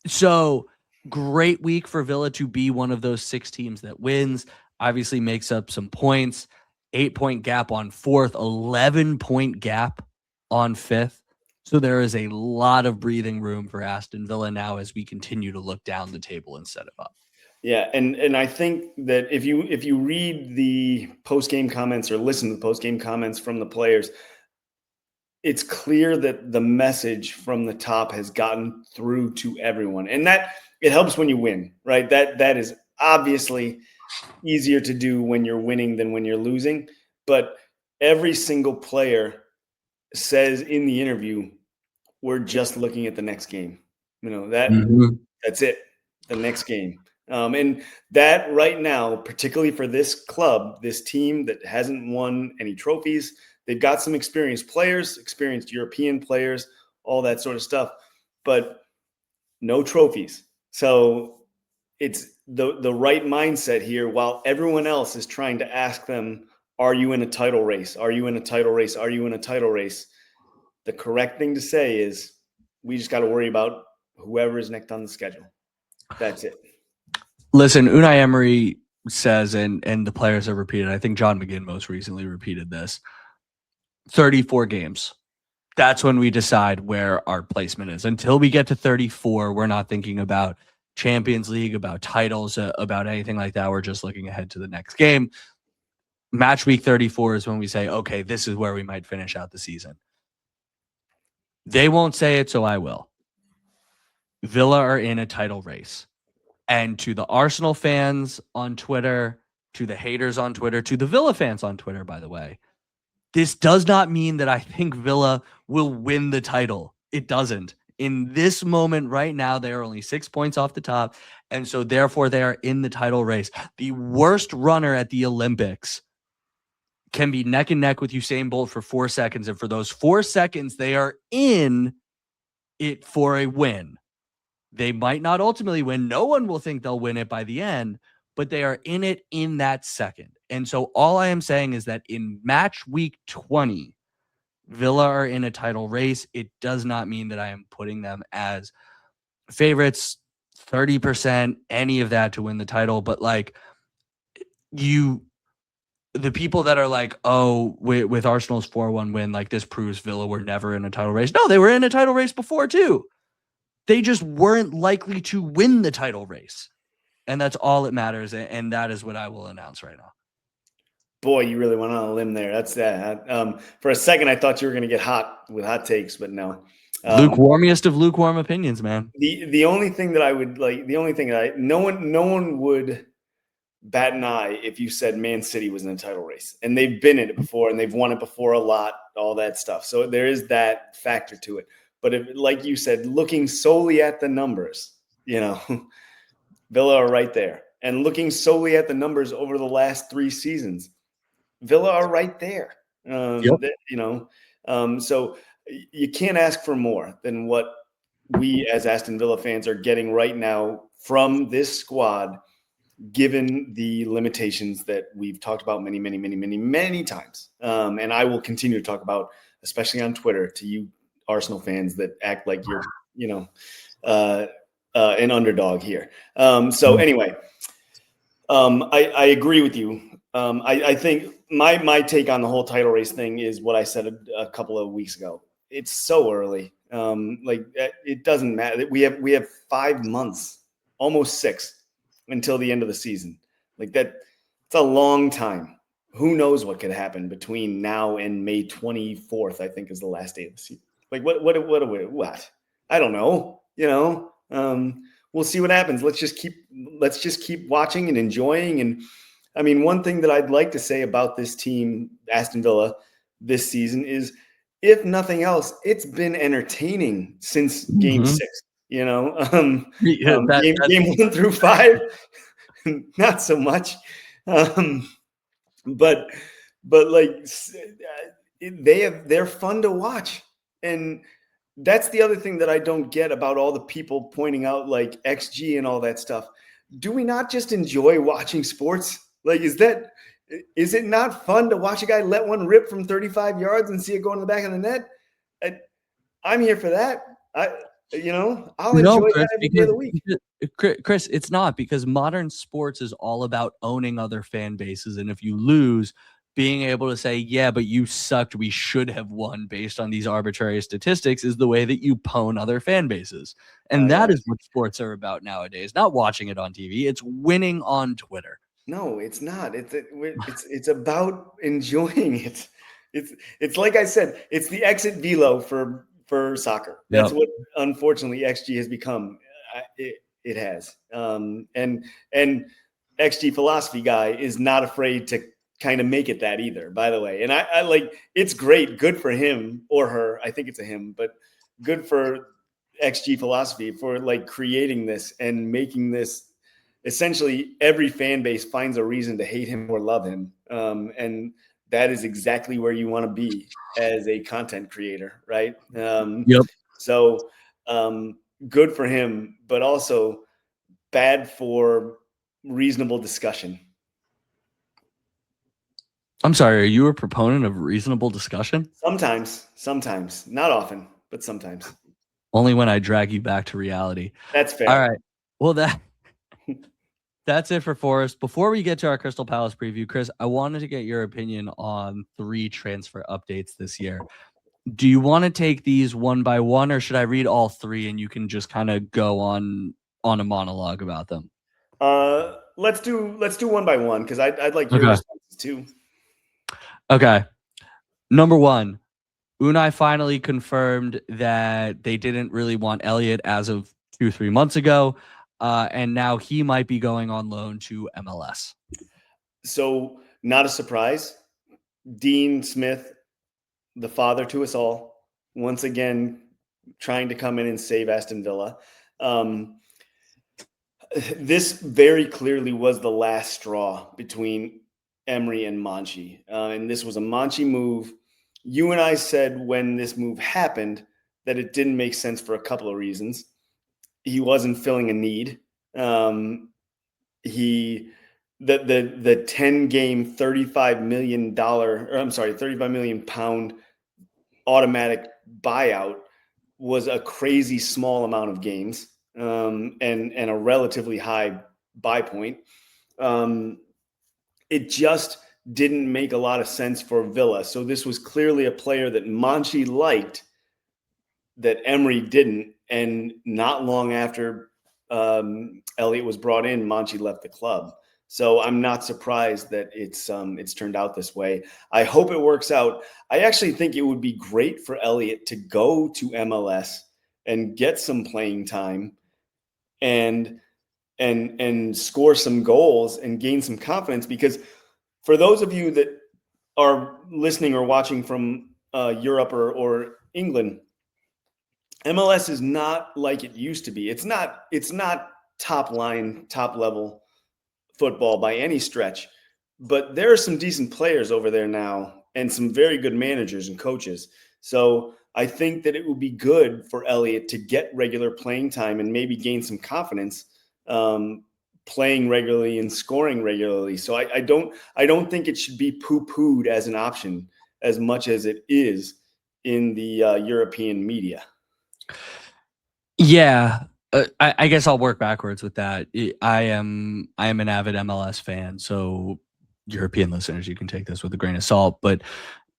So great week for Villa to be one of those 6 teams that wins. Obviously makes up some points. 8-point gap on 4th, 11-point gap on 5th. So there is a lot of breathing room for Aston Villa now as we continue to look down the table instead of up. Yeah, and I think that if you read the post-game comments or listen to the post-game comments from the players, it's clear that the message from the top has gotten through to everyone. And that it helps when you win, right? That is obviously easier to do when you're winning than when you're losing. But every single player says in the interview, we're just looking at the next game. That's it. The next game. And that right now, particularly for this club, this team that hasn't won any trophies, they've got some experienced players, experienced European players, all that sort of stuff, but no trophies. So it's the right mindset here while everyone else is trying to ask them, are you in a title race? Are you in a title race? Are you in a title race? The correct thing to say is we just got to worry about whoever is next on the schedule. That's it. Listen, Unai Emery says, and the players have repeated, I think John McGinn most recently repeated this, 34 games. That's when we decide where our placement is. Until we get to 34, we're not thinking about Champions League, about titles, about anything like that. We're just looking ahead to the next game. Match week 34 is when we say, okay, this is where we might finish out the season. They won't say it, so I will. Villa are in a title race. And to the Arsenal fans on Twitter, to the haters on Twitter, to the Villa fans on Twitter, by the way, this does not mean that I think Villa will win the title. It doesn't. In this moment right now, they are only 6 points off the top. And so therefore they are in the title race. The worst runner at the Olympics can be neck and neck with Usain Bolt for 4 seconds. And for those 4 seconds, they are in it for a win. They might not ultimately win. No one will think they'll win it by the end, but they are in it in that second. And so all I am saying is that in match week 20, Villa are in a title race. It does not mean that I am putting them as favorites, 30%, any of that to win the title. But like the people that are like, oh, with Arsenal's 4-1 win, like this proves Villa were never in a title race. No, they were in a title race before too. They just weren't likely to win the title race. And that's all that matters. And that is what I will announce right now. Boy, you really went on a limb there. That's that. For a second, I thought you were going to get hot with hot takes, but no. Lukewarmest of lukewarm opinions, man. The only thing that I would like, the only thing that no one would bat an eye if you said Man City was in a title race, and they've been in it before and they've won it before a lot, all that stuff. So there is that factor to it. But if, like you said, looking solely at the numbers, Villa are right there. And looking solely at the numbers over the last 3 seasons, Villa are right there. So you can't ask for more than what we as Aston Villa fans are getting right now from this squad, given the limitations that we've talked about many, many, many, many, many times. And I will continue to talk about, especially on Twitter, to you Arsenal fans that act like you're, an underdog here. Anyway, I agree with you. I think my take on the whole title race thing is what I said a couple of weeks ago. It's so early. It doesn't matter. We have 5 months, almost 6, until the end of the season. Like that, it's a long time. Who knows what could happen between now and May 24th? I think is the last day of the season. Like what? I don't know. We'll see what happens. Let's just keep watching and enjoying. And I mean, one thing that I'd like to say about this team, Aston Villa, this season is, if nothing else, it's been entertaining since Game 6. Game 1 through 5, not so much. But like they're fun to watch, and that's the other thing that I don't get about all the people pointing out like XG and all that stuff. Do we not just enjoy watching sports? Like, is it not fun to watch a guy let one rip from 35 yards and see it go in the back of the net? I'm here for that. I'll enjoy that every day of the week. Chris, it's not, because modern sports is all about owning other fan bases. And if you lose, being able to say, yeah, but you sucked, we should have won based on these arbitrary statistics, is the way that you pwn other fan bases. And that is what sports are about nowadays. Not watching it on TV. It's winning on Twitter. No, it's not. It's about enjoying it. It's like I said, it's the exit velo for soccer. That's what unfortunately XG has become. It has. And XG philosophy guy is not afraid to kind of make it that either, by the way. And I like, it's great. Good for him or her. I think it's a him, but good for XG philosophy for like creating this and making this. Essentially, every fan base finds a reason to hate him or love him. And that is exactly where you want to be as a content creator, right? So good for him, but also bad for reasonable discussion. I'm sorry, are you a proponent of reasonable discussion? Sometimes. Not often, but sometimes. Only when I drag you back to reality. That's fair. All right. Well, that's it for Forest. Before we get to our Crystal Palace preview, Chris, I wanted to get your opinion on 3 transfer updates this year. Do you want to take these one by one, or should I read all 3 and you can just kind of go on a monologue about them? Let's do one by one, because I'd like your responses too. Okay. Number 1, Unai finally confirmed that they didn't really want Elliott as of 2-3 months ago. And now he might be going on loan to MLS. So not a surprise. Dean Smith, the father to us all, once again, trying to come in and save Aston Villa. This very clearly was the last straw between Emery and Monchi. And this was a Monchi move. You and I said when this move happened that it didn't make sense for a couple of reasons. He wasn't filling a need. The 10-game, $35 million automatic buyout was a crazy small amount of games, and a relatively high buy point. It just didn't make a lot of sense for Villa. So this was clearly a player that Monchi liked, that Emery didn't. And not long after Elliott was brought in, Monchi left the club. So I'm not surprised that it's turned out this way. I hope it works out. I actually think it would be great for Elliott to go to MLS and get some playing time and score some goals and gain some confidence, because for those of you that are listening or watching from Europe or England, MLS is not like it used to be. It's not top line, top level football by any stretch, but there are some decent players over there now and some very good managers and coaches. So I think that it would be good for Elliott to get regular playing time and maybe gain some confidence playing regularly and scoring regularly. So I don't think it should be poo-pooed as an option as much as it is in the European media. Yeah, I guess I'll work backwards with that. I am an avid MLS fan, so European listeners, you can take this with a grain of salt. But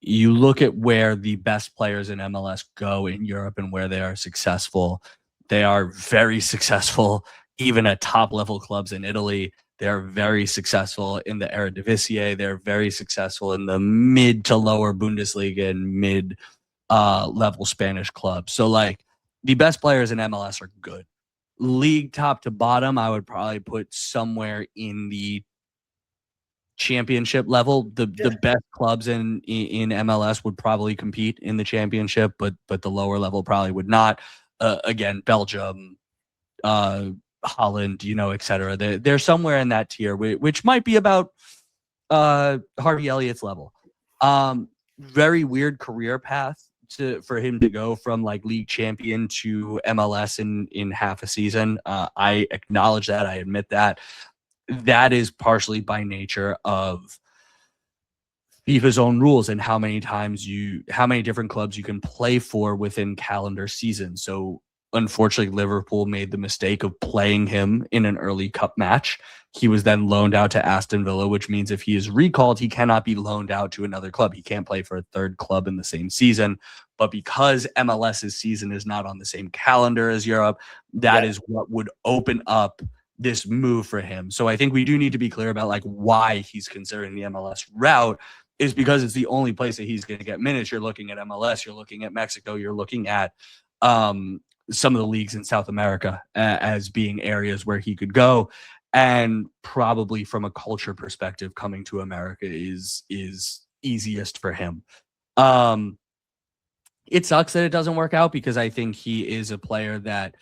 you look at where the best players in MLS go in Europe and where they are successful. They are very successful, even at top level clubs in Italy. They're very successful in the Eredivisie. They're very successful in the mid to lower Bundesliga and mid level Spanish clubs. So like the best players in MLS are good. League top to bottom, I would probably put somewhere in the championship level. The best clubs in MLS would probably compete in the championship, but the lower level probably would not. Again, Belgium, Holland, et cetera. They're somewhere in that tier, which might be about Harvey Elliott's level. Very weird career path for him to go from like league champion to MLS in half a season. I acknowledge that. I admit that. That is partially by nature of FIFA's own rules and how many different clubs you can play for within calendar season. So unfortunately, Liverpool made the mistake of playing him in an early cup match. He was then loaned out to Aston Villa, which means if he is recalled, he cannot be loaned out to another club. He can't play for a third club in the same season. But because MLS's season is not on the same calendar as Europe, that is what would open up this move for him. So I think we do need to be clear about like why he's considering the MLS route, is because it's the only place that he's going to get minutes. You're looking at MLS, you're looking at Mexico, you're looking at some of the leagues in South America as being areas where he could go. And probably from a culture perspective, coming to America is easiest for him. It sucks that it doesn't work out, because I think he is a player that,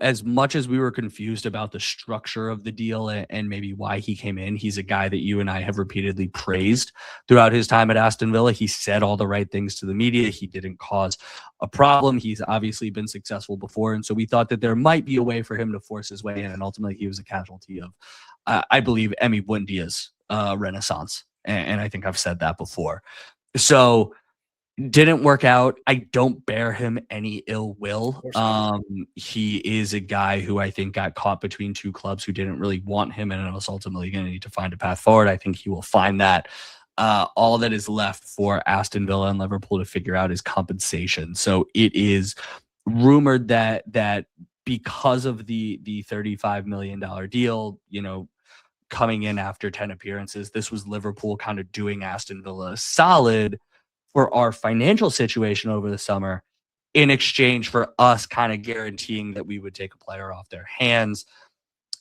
as much as we were confused about the structure of the deal and maybe why he came in, he's a guy that you and I have repeatedly praised throughout his time at Aston Villa. He said all the right things to the media. He didn't cause a problem. He's obviously been successful before. And so we thought that there might be a way for him to force his way in. And ultimately, he was a casualty of, I believe, Emi Buendia's renaissance. And I think I've said that before. So didn't work out. I don't bear him any ill will. He is a guy who I think got caught between two clubs who didn't really want him, and was ultimately going to need to find a path forward. I think he will find that. All that is left for Aston Villa and Liverpool to figure out is compensation. So it is rumored that because of the $35 million deal, coming in after 10 appearances, this was Liverpool kind of doing Aston Villa solid for our financial situation over the summer, in exchange for us kind of guaranteeing that we would take a player off their hands.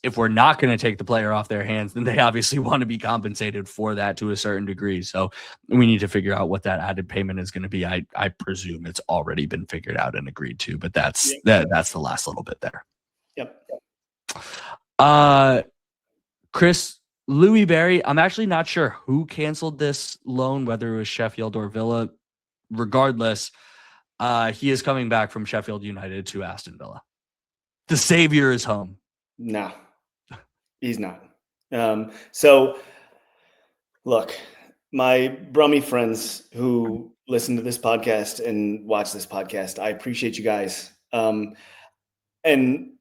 If we're not going to take the player off their hands, then they obviously want to be compensated for that to a certain degree. So we need to figure out what that added payment is going to be. I presume it's already been figured out and agreed to, but that's the last little bit there. Yep. Chris, Louis Barry, I'm actually not sure who canceled this loan, whether it was Sheffield or Villa. Regardless, he is coming back from Sheffield United to Aston Villa. The savior is home. No, he's not. So, look, my Brummy friends who listen to this podcast and watch this podcast, I appreciate you guys. And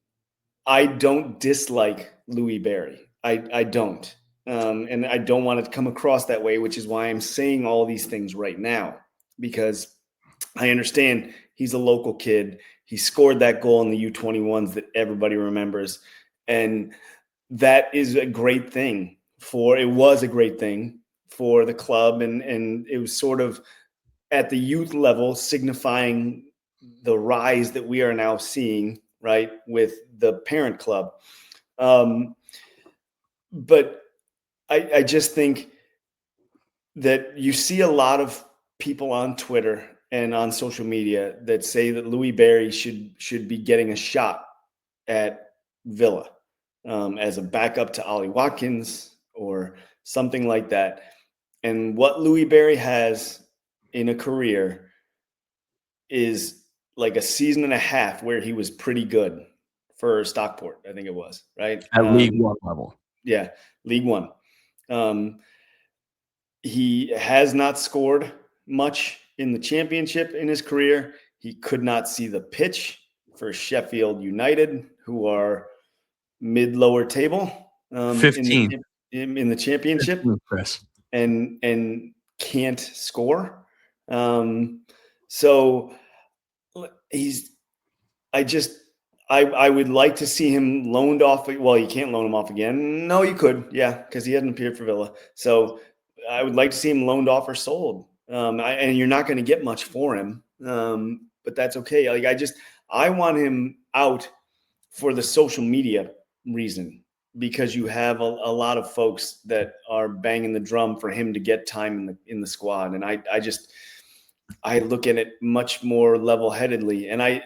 I don't dislike Louis Barry. I don't. And I don't want it to come across that way, which is why I'm saying all these things right now, because I understand he's a local kid. He scored that goal in the U21s that everybody remembers. And that is a great thing it was a great thing for the club. And it was sort of at the youth level signifying the rise that we are now seeing, right, with the parent club. But I just think that you see a lot of people on Twitter and on social media that say that Louis Barry should be getting a shot at Villa as a backup to Ollie Watkins or something like that. And what Louis Barry has in a career is like a season and a half where he was pretty good for Stockport, I think it was, right? At League One level. Yeah, League One. He has not scored much in the championship in his career. He could not see the pitch for Sheffield United, who are mid-lower table 15 in the championship, 15, Chris. and can't score. So I would like to see him loaned off. Well, you can't loan him off again. No, you could, yeah, because he hadn't appeared for Villa. So I would like to see him loaned off or sold. And you're not going to get much for him, but that's okay. Like I want him out for the social media reason, because you have a lot of folks that are banging the drum for him to get time in the squad, and I look at it much more level-headedly, and I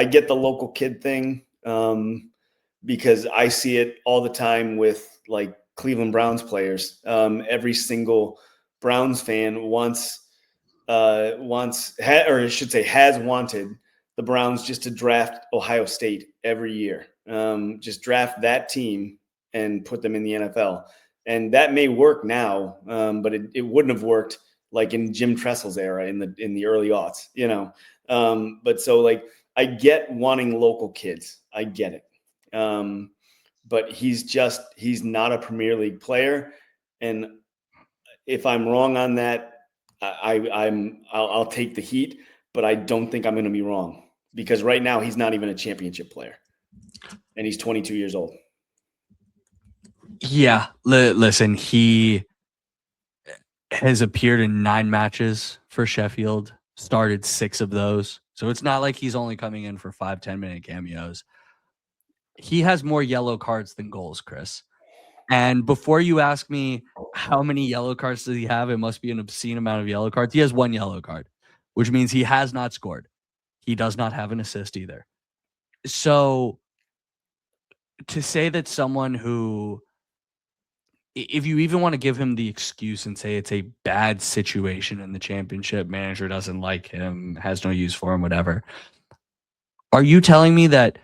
get the local kid thing because I see it all the time with like Cleveland Browns players. Every single Browns fan has wanted the Browns just to draft Ohio State every year. Just draft that team and put them in the NFL. And that may work now, but it wouldn't have worked like in Jim Tressel's era in the early aughts, you know. But so like I get wanting local kids. I get it. But he's not a Premier League player. And if I'm wrong on that, I'll take the heat, but I don't think I'm going to be wrong, because right now he's not even a championship player and he's 22 years old. Yeah. Listen, he has appeared in 9 matches for Sheffield, started 6 of those. So it's not like he's only coming in for 5-10 minute cameos. He has more yellow cards than goals, Chris. And before you ask me how many yellow cards does he have, it must be an obscene amount of yellow cards. He has 1 yellow card, which means he has not scored. He does not have an assist either. So to say that someone who, if you even want to give him the excuse and say it's a bad situation in the championship, manager doesn't like him, has no use for him, whatever. Are you telling me that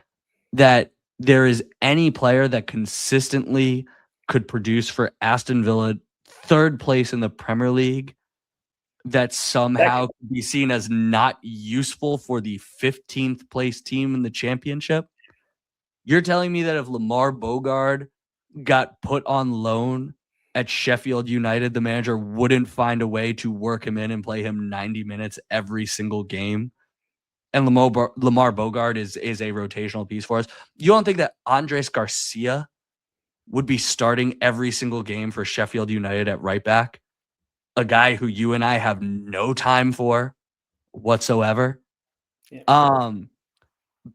there is any player that consistently could produce for Aston Villa, 3rd place in the Premier League, that somehow could be seen as not useful for the 15th place team in the championship? You're telling me that if Lamar Bogard got put on loan at Sheffield United, the manager wouldn't find a way to work him in and play him 90 minutes every single game? And Lamar Bogard is a rotational piece for us. You don't think that Andres Garcia would be starting every single game for Sheffield United at right back? A guy who you and I have no time for whatsoever. Yeah.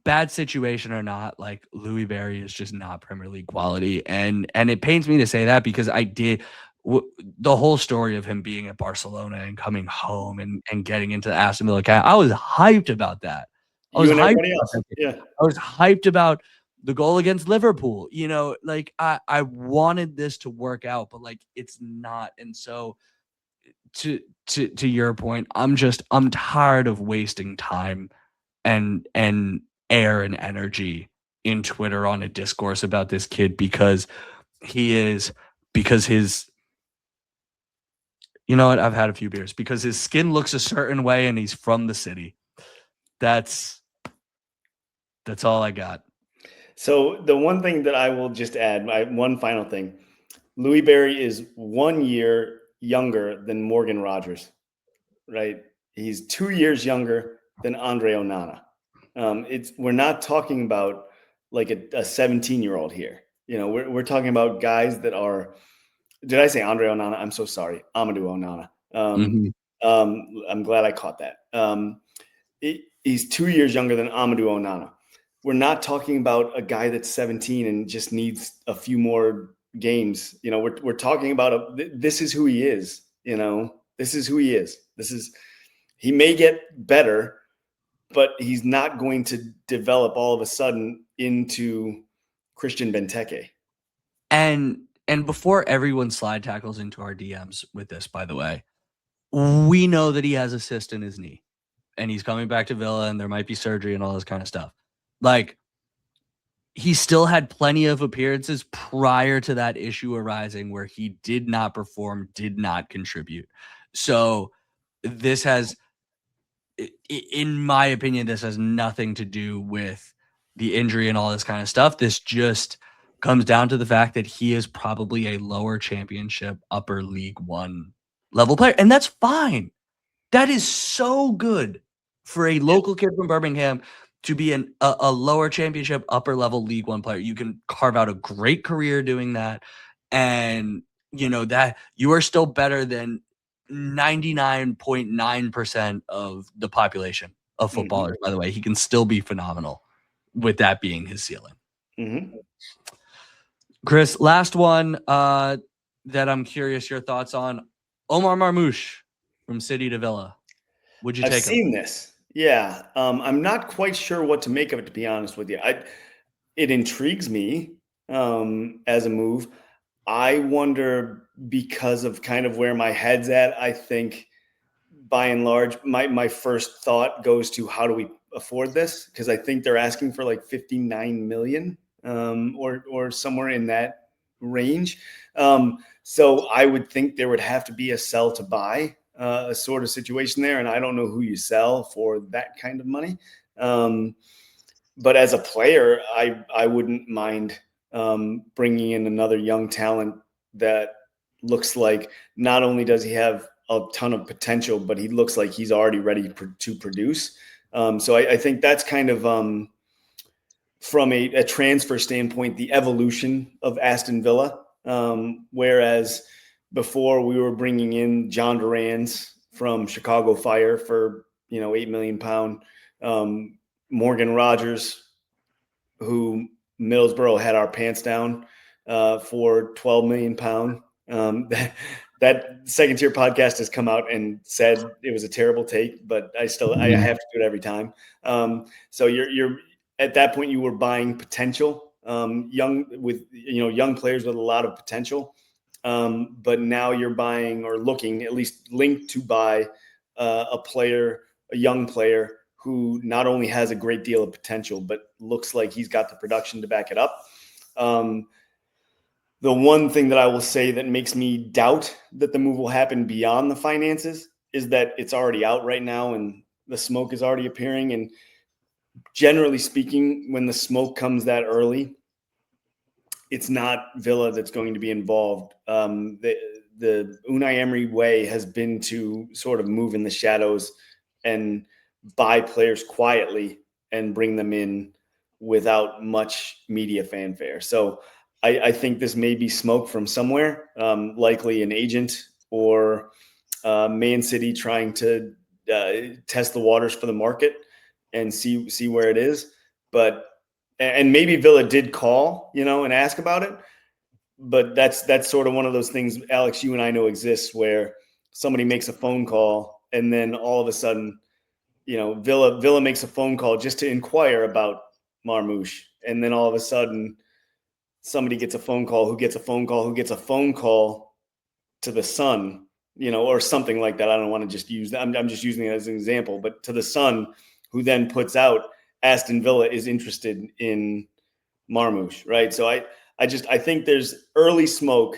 Bad situation or not, like Louis Barry is just not Premier League quality. And it pains me to say that, because the whole story of him being at Barcelona and coming home and getting into the Aston Villa camp, I was hyped about that. I was hyped about the goal against Liverpool. You know, like I wanted this to work out, but like it's not. And so to your point, I'm tired of wasting time and air and energy in Twitter on a discourse about this kid, because his, you know what, I've had a few beers, because his skin looks a certain way and he's from the city. That's all I got. So the one thing that I will just add, one final thing, Louis Berry is 1 year younger than Morgan Rogers, right? He's 2 years younger than Andre Onana. We're not talking about like a 17-year-old here. We're talking about guys that are. Did I say Andre Onana? I'm so sorry, Amadou Onana. I'm glad I caught that. He's 2 years younger than Amadou Onana. We're not talking about a guy that's 17 and just needs a few more games. We're talking about this is who he is. This is who he is. He may get better, but he's not going to develop all of a sudden into Christian Benteke. And before everyone slide tackles into our DMs with this, by the way, we know that he has a cyst in his knee and he's coming back to Villa and there might be surgery and all this kind of stuff. Like, he still had plenty of appearances prior to that issue arising where he did not perform, did not contribute. So this has, in my opinion, this has nothing to do with the injury and all this kind of stuff. This just comes down to the fact that he is probably a lower championship, upper League One level player. And that's fine. That is so good for a local kid from Birmingham to be a lower championship, upper level League One player. You can carve out a great career doing that. And that you are still better than 99.9% of the population of footballers. By the way, he can still be phenomenal with that being his ceiling. Chris, last one that I'm curious your thoughts on. Omar Marmoush from City to Villa. Would you take him? I've seen this. Yeah. I'm not quite sure what to make of it, to be honest with you. It intrigues me as a move. I wonder, because of kind of where my head's at, I think by and large, my first thought goes to how do we afford this? Because I think they're asking for like 59 million or somewhere in that range. So I would think there would have to be a sell to buy a sort of situation there. And I don't know who you sell for that kind of money. But as a player, I wouldn't mind bringing in another young talent that looks like not only does he have a ton of potential, but he looks like he's already ready to produce. So I think that's kind of from a transfer standpoint, the evolution of Aston Villa. Whereas before we were bringing in John Durans from Chicago Fire for, £8 million. Morgan Rogers, who Middlesbrough had our pants down for £12 million. That second tier podcast has come out and said it was a terrible take, but I have to do it every time. So you're at that point you were buying potential, young players with a lot of potential. But now you're buying or looking, at least linked to buy a young player who not only has a great deal of potential, but looks like he's got the production to back it up. The one thing that I will say that makes me doubt that the move will happen beyond the finances is that it's already out right now and the smoke is already appearing. And generally speaking, when the smoke comes that early, it's not Villa that's going to be involved. The Unai Emery way has been to sort of move in the shadows and buy players quietly and bring them in without much media fanfare. So I think this may be smoke from somewhere, likely an agent or Man City trying to test the waters for the market and see where it is. And maybe Villa did call, and ask about it. But that's sort of one of those things, Alex, you and I know exists, where somebody makes a phone call and then all of a sudden, Villa makes a phone call just to inquire about Marmoush. And then all of a sudden somebody gets a phone call, who gets a phone call, who gets a phone call to the Sun, or something like that. I don't want to just use that. I'm just using it as an example, but to the Sun, who then puts out Aston Villa is interested in Marmoush, right? So I think there's early smoke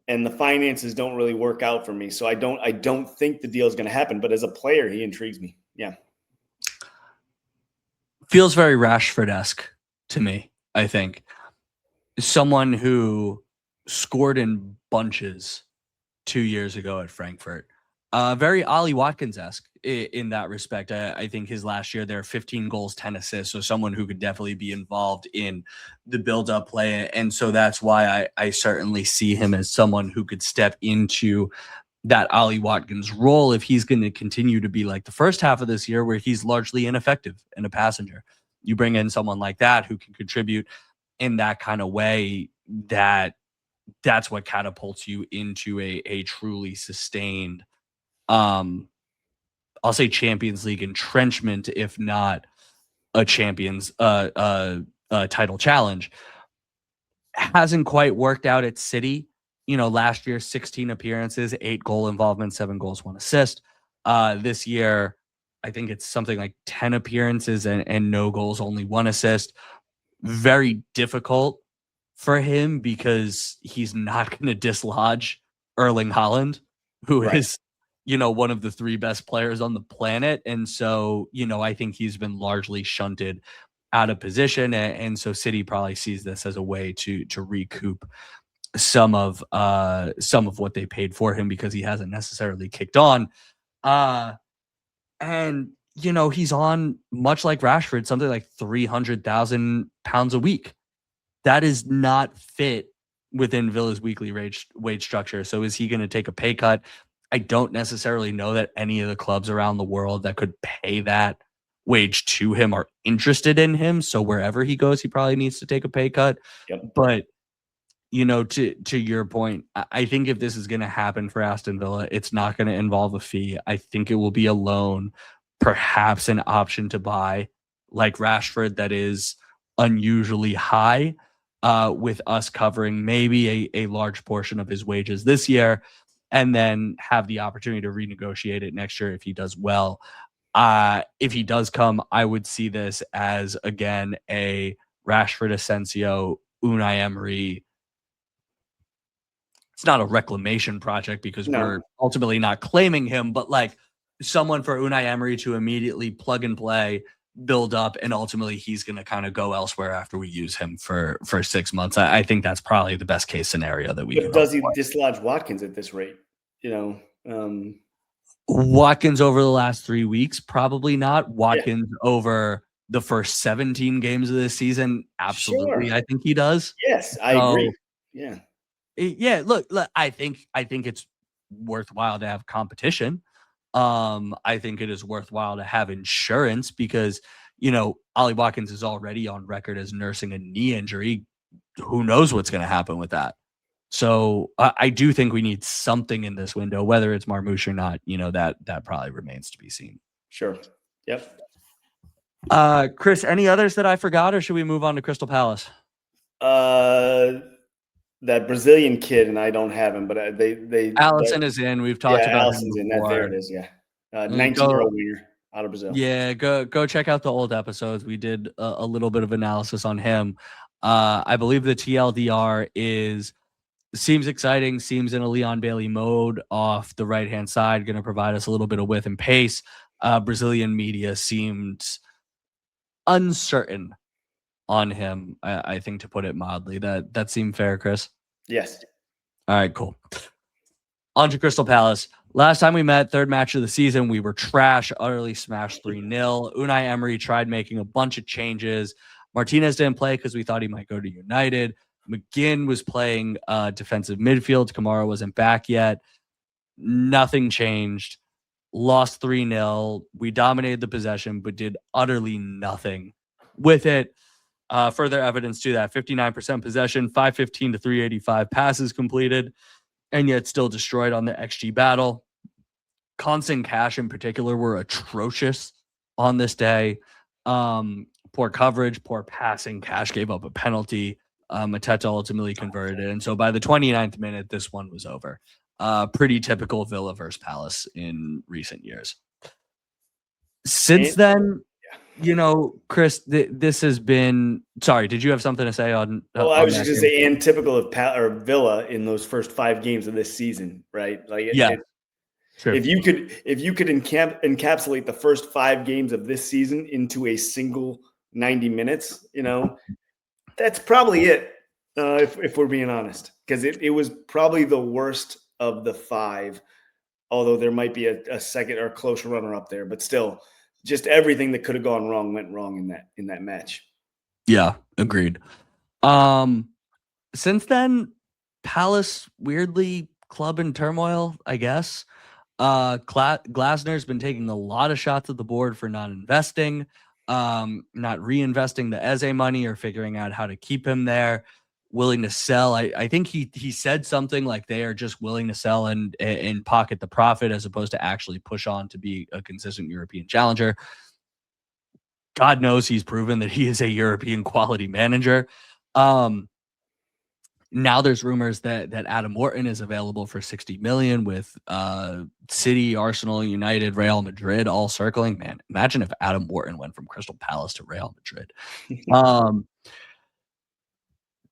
and the finances don't really work out for me. So I don't think the deal is going to happen, but as a player, he intrigues me. Yeah. Feels very Rashford-esque to me, I think. Someone who scored in bunches 2 years ago at Frankfurt. Very Ollie Watkins-esque in that respect. I think his last year there, 15 goals, 10 assists. So someone who could definitely be involved in the build-up play. And so that's why I certainly see him as someone who could step into that Ollie Watkins role if he's going to continue to be like the first half of this year where he's largely ineffective and a passenger. You bring in someone like that who can contribute in that kind of way, that's what catapults you into a truly sustained I'll say Champions League entrenchment, if not a Champions title challenge. Hasn't quite worked out at City. Last year, 16 appearances, 8 goal involvement, 7 goals, 1 assist. This year, I think it's something like 10 appearances and no goals, only 1 assist. Very difficult for him because he's not going to dislodge Erling Haaland, who is one of the 3 best players on the planet. And so, I think he's been largely shunted out of position. And so City probably sees this as a way to recoup some of what they paid for him because he hasn't necessarily kicked on. And, he's on, much like Rashford, something like 300,000 pounds a week. That is not fit within Villa's weekly wage structure. So is he going to take a pay cut? I don't necessarily know that any of the clubs around the world that could pay that wage to him are interested in him. So wherever he goes, he probably needs to take a pay cut. Yep. But, to your point, I think if this is going to happen for Aston Villa, it's not going to involve a fee. I think it will be a loan, perhaps an option to buy like Rashford that is unusually high, with us covering maybe a large portion of his wages this year, and then have the opportunity to renegotiate it next year if he does well. If he does come, I would see this as, again, a Rashford, Asensio, Unai Emery. It's not a reclamation project because we're ultimately not claiming him, but like someone for Unai Emery to immediately plug and play, build up, and ultimately he's going to kind of go elsewhere after we use him for 6 months. I think that's probably the best case scenario that we can. Does he dislodge Watkins at this rate? Watkins over the last 3 weeks, probably not. Watkins over the first 17 games of this season, absolutely. Sure. I think he does. Yes, I agree. Yeah. Look, I think it's worthwhile to have competition. I think it is worthwhile to have insurance because, Ollie Watkins is already on record as nursing a knee injury. Who knows what's going to happen with that? So I do think we need something in this window, whether it's Marmoush or not, that probably remains to be seen. Sure. Yep. Chris, any others that I forgot, or should we move on to Crystal Palace? That Brazilian kid, and I don't have him, but Allison is in. We've talked about Allison's him before. There it is. Yeah. 19-year-old winger out of Brazil. Yeah. Go check out the old episodes. We did a little bit of analysis on him. I believe the TLDR seems exciting, seems in a Leon Bailey mode off the right-hand side, going to provide us a little bit of width and pace. Brazilian media seemed uncertain on him, I think, to put it mildly. That seemed fair, Chris? Yes. All right, cool. On to Crystal Palace. Last time we met, third match of the season, we were trash, utterly smashed 3-0. Unai Emery tried making a bunch of changes. Martinez didn't play because we thought he might go to United. McGinn was playing defensive midfield. Kamara wasn't back yet. Nothing changed. Lost 3-0. We dominated the possession, but did utterly nothing with it. Further evidence to that, 59% possession, 515 to 385 passes completed, and yet still destroyed on the XG battle. Constant Cash in particular were atrocious on this day. Poor coverage, poor passing. Cash gave up a penalty. Mateta ultimately converted it. And so by the 29th minute, this one was over. Pretty typical Villa versus Palace in recent years. Since then, Chris, this has been... Sorry, did you have something to say on... Well, I was just going to say, and typical of Villa in those first 5 games of this season, right? Sure. If you could encapsulate the first 5 games of this season into a single 90 minutes, that's probably it, if we're being honest. because it was probably the worst of the 5, although there might be a second or close runner up there, but still, just everything that could have gone wrong went wrong in that match. Yeah, agreed. Since then, Palace weirdly club in turmoil, I guess. Glasner's been taking a lot of shots at the board for not investing, not reinvesting the Eze money or figuring out how to keep him there, willing to sell. I think he said something like they are just willing to sell and pocket the profit as opposed to actually push on to be a consistent European challenger. God knows he's proven that he is a European quality manager. Now there's rumors that Adam Wharton is available for 60 million with City, Arsenal, United, Real Madrid all circling. Man, imagine if Adam Wharton went from Crystal Palace to Real Madrid.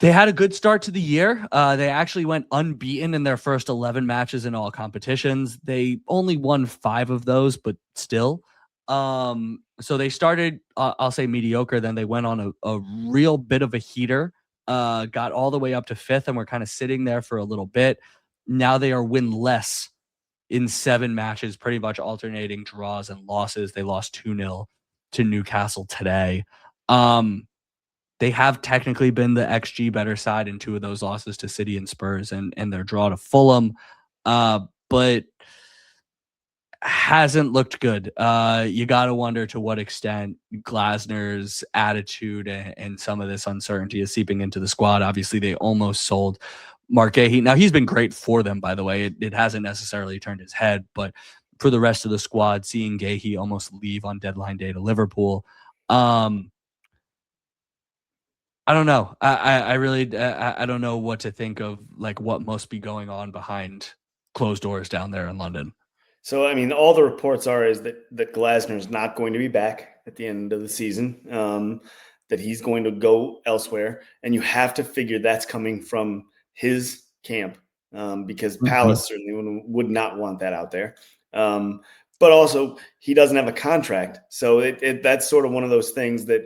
They had a good start to the year. They actually went unbeaten in their first 11 matches in all competitions. They only won 5 of those, but still. So they started, I'll say mediocre. Then they went on a real bit of a heater. Got all the way up to 5th and we're kind of sitting there for a little bit. Now they are winless in 7 matches, pretty much alternating draws and losses. They lost 2-0 to Newcastle today. They have technically been the XG better side in 2 of those losses to City and Spurs and their draw to Fulham, but hasn't looked good. You got to wonder to what extent Glasner's attitude and some of this uncertainty is seeping into the squad. Obviously, they almost sold Mark Gahey. Now, he's been great for them, by the way. It hasn't necessarily turned his head, but for the rest of the squad, seeing Gahey almost leave on deadline day to Liverpool, I don't know. I really I don't know what to think of, like, what must be going on behind closed doors down there in London. So, I mean, all the reports is that Glasner's not going to be back at the end of the season, that he's going to go elsewhere. And you have to figure that's coming from his camp, because Palace certainly would not want that out there. But also, he doesn't have a contract. So that's sort of one of those things that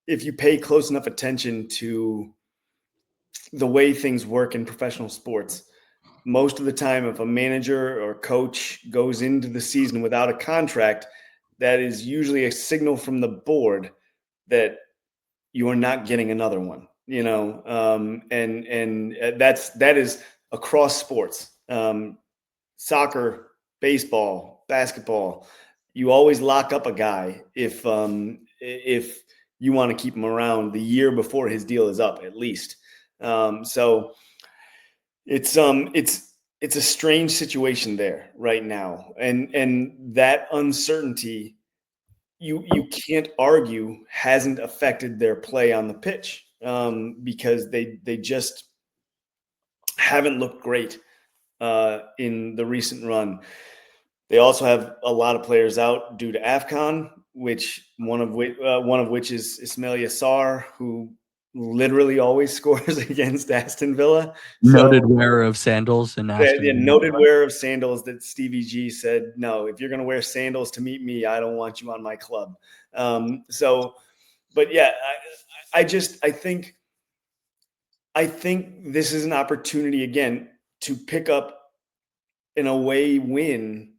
if you pay close enough attention to the way things work in professional sports, most of the time, if a manager or coach goes into the season without a contract, that is usually a signal from the board that you are not getting another one, and that is across sports, soccer, baseball, basketball. You always lock up a guy if you want to keep him around the year before his deal is up, at least. So it's a strange situation there right now, and that uncertainty, you can't argue hasn't affected their play on the pitch, because they just haven't looked great in the recent run. They also have a lot of players out due to AFCON, one of which is Ismail Yassar, who literally always scores against Aston Villa. Noted wearer of sandals and noted wearer of sandals that Stevie G said, no, if you're going to wear sandals to meet me, I don't want you on my club. But yeah, I think this is an opportunity again to pick up an away win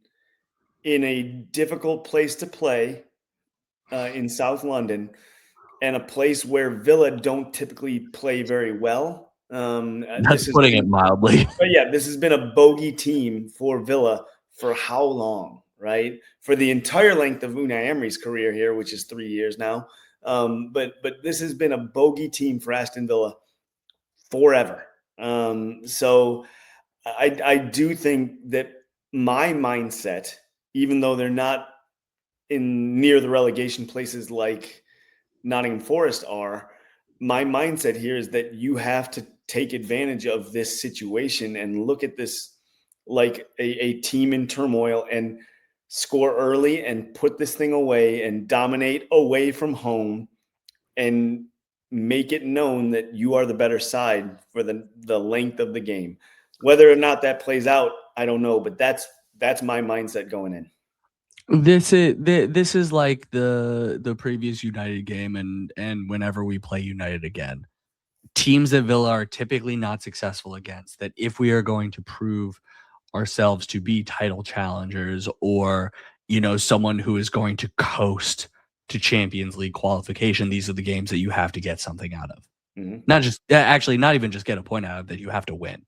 in a difficult place to play in South London, and a place where Villa don't typically play very well. That's putting it mildly. But yeah, this has been a bogey team for Villa for how long, right? For the entire length of Unai Emery's career here, which is 3 years now. But this has been a bogey team for Aston Villa forever. So I do think that my mindset, even though they're not in near the relegation places like Nottingham Forest are, my mindset here is that you have to take advantage of this situation and look at this like a team in turmoil and score early and put this thing away and dominate away from home and make it known that you are the better side for the length of the game. Whether or not that plays out, I don't know, but that's my mindset going in. This is like the previous United game and whenever we play United again. teams that Villa are typically not successful against, that if we are going to prove ourselves to be title challengers or, someone who is going to coast to Champions League qualification, these are the games that you have to get something out of. Not even just get a point out of, that you have to win.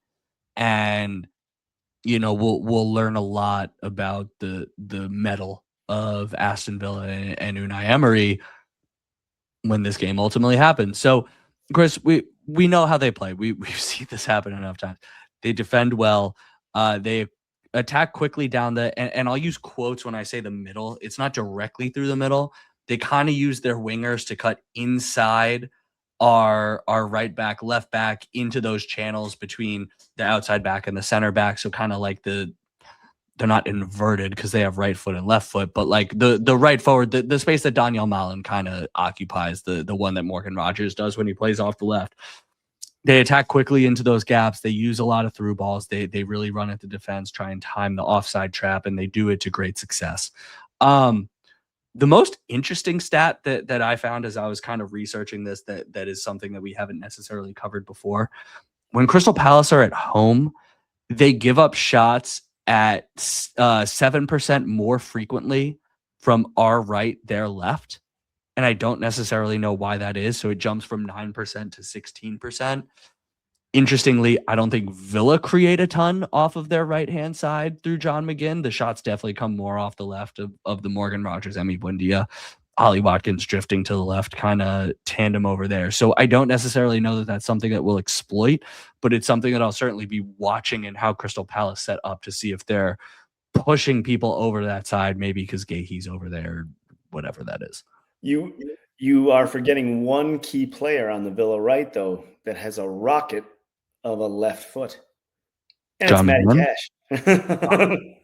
And, we'll learn a lot about the mettle of Aston Villa and Unai Emery when this game ultimately happens. So, Chris, we know how they play. We've seen this happen enough times. They defend well. They attack quickly down and I'll use quotes when I say the middle. It's not directly through the middle. They kind of use their wingers to cut inside our right back, left back into those channels between the outside back and the center back. So kind of like they're not inverted because they have right foot and left foot, but like the right forward, the space that Daniel Malin kind of occupies, the one that Morgan Rogers does when he plays off the left. They attack quickly into those gaps. They use a lot of through balls. They really run at the defense, try and time the offside trap, and they do it to great success. The most interesting stat that I found as I was kind of researching this, that is something that we haven't necessarily covered before. When Crystal Palace are at home, they give up shots at 7% more frequently from our right, their left. And I don't necessarily know why that is. So it jumps from 9% to 16%. Interestingly, I don't think Villa create a ton off of their right-hand side through John McGinn. The shots definitely come more off the left of the Morgan Rogers, Emi Buendia, Ollie Watkins drifting to the left, kind of tandem over there. So I don't necessarily know that that's something that we'll exploit, but it's something that I'll certainly be watching and how Crystal Palace set up to see if they're pushing people over to that side, maybe because Gahey's over there, whatever that is. You are forgetting one key player on the Villa right, though, that has a rocket of a left foot. And John it's Matty McGinn?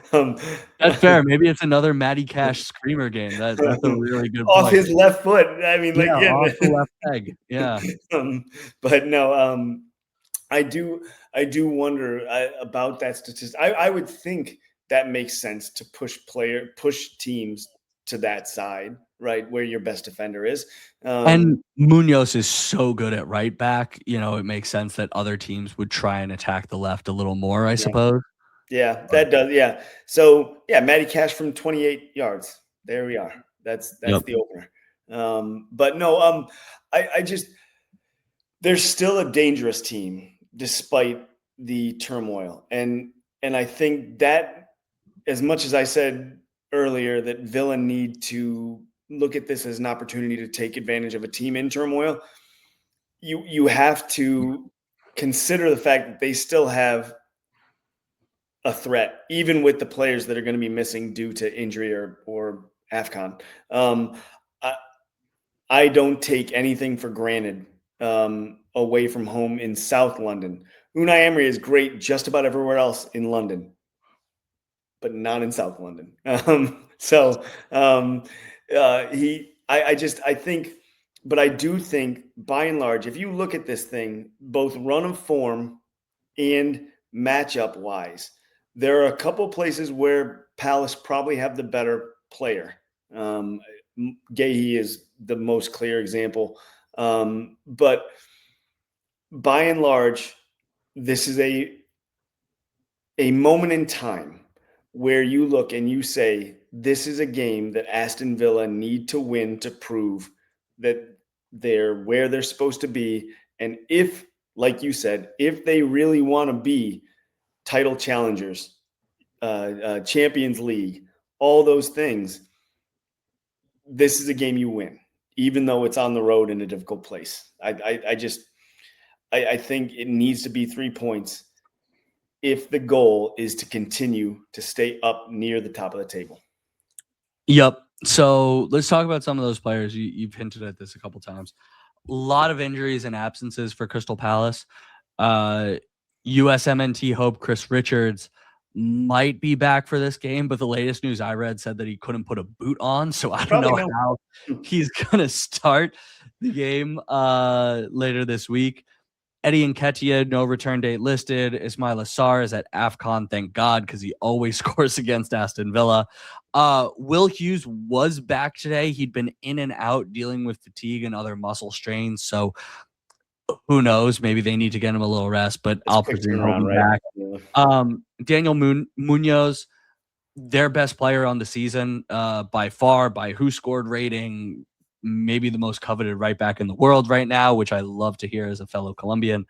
Cash. That's fair. Maybe it's another Matty Cash screamer game. That's a really good off point. his left foot. I mean, like, yeah, off the left leg. Yeah. But no, I do wonder about that statistic. I would think that makes sense to push teams to that side, right, where your best defender is. And Munoz is so good at right back. It makes sense that other teams would try and attack the left a little more, I suppose. Yeah, that does. Yeah. So, yeah, Matty Cash from 28 yards. There we are. That's the opener. But no, I just – they're still a dangerous team despite the turmoil. And I think that, as much as I said earlier that Villa need to look at this as an opportunity to take advantage of a team in turmoil, you have to consider the fact that they still have a threat, even with the players that are going to be missing due to injury or AFCON. I don't take anything for granted away from home in South London. Unai Emery is great just about everywhere else in London, but not in South London. I do think by and large, if you look at this thing, both run of form and matchup wise, there are a couple places where Palace probably have the better player. Gahey is the most clear example. But by and large, this is a moment in time where you look and you say, this is a game that Aston Villa need to win to prove that they're where they're supposed to be. And if, like you said, if they really want to be title challengers, Champions League, all those things, this is a game you win, even though it's on the road in a difficult place. I think it needs to be 3 points if the goal is to continue to stay up near the top of the table. Yep. So let's talk about some of those players. You've hinted at this a couple times. A lot of injuries and absences for Crystal Palace. USMNT hope Chris Richards might be back for this game, but the latest news I read said that he couldn't put a boot on, so I don't know how he's going to start the game later this week. Eddie Nketiah, no return date listed. Ismail Assar is at AFCON, thank God, because he always scores against Aston Villa. Will Hughes was back today. He'd been in and out dealing with fatigue and other muscle strains, so who knows? Maybe they need to get him a little rest, but I'll presume he'll be back. Yeah. Daniel Munoz, their best player on the season, by far, by who scored rating, maybe the most coveted right back in the world right now, which I love to hear as a fellow Colombian.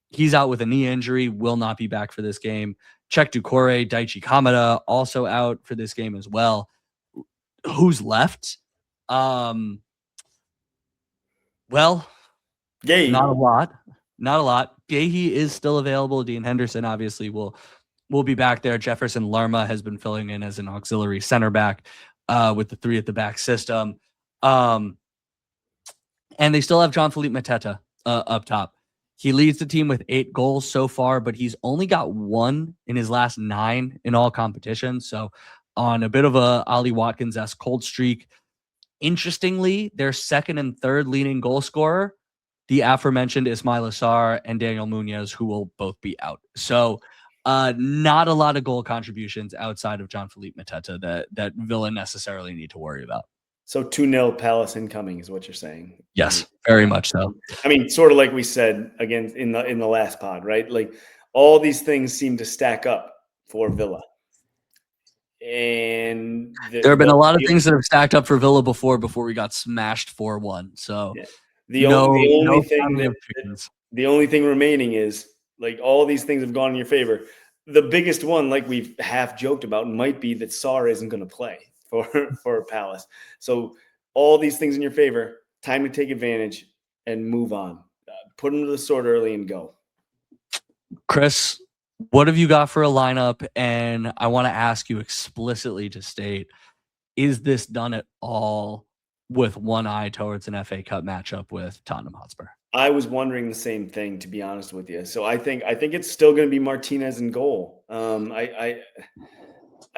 He's out with a knee injury, will not be back for this game. Czech Doucouré, Daichi Kamada also out for this game as well. Who's left? Well, Gay. Not a lot. Gahey is still available. Dean Henderson obviously will be back there. Jefferson Lerma has been filling in as an auxiliary center back with the 3 at the back system. And they still have Jean-Philippe Mateta up top. He leads the team with 8 goals so far, but he's only got 1 in his last 9 in all competitions. So on a bit of a Ollie Watkins-esque cold streak. Interestingly, their second and third leading goal scorer, the aforementioned Ismail Assar and Daniel Munoz, who will both be out. So not a lot of goal contributions outside of Jean-Philippe Mateta that Villa necessarily need to worry about. So 2-0 Palace incoming is what you're saying. Yes, very much so. I mean, sort of like we said again in the last pod, right? Like all these things seem to stack up for Villa. And there have been a lot of things that have stacked up for Villa before we got smashed 4-1. So yeah. The only thing remaining is like all these things have gone in your favor. The biggest one, like we've half joked about, might be that Sarr isn't going to play for Palace. So all these things in your favor, time to take advantage and move on. Put them to the sword early and go. Chris, what have you got for a lineup? And I want to ask you explicitly to state, is this done at all with one eye towards an FA Cup matchup with Tottenham Hotspur? I was wondering the same thing, to be honest with you. So I think it's still going to be Martinez in goal. I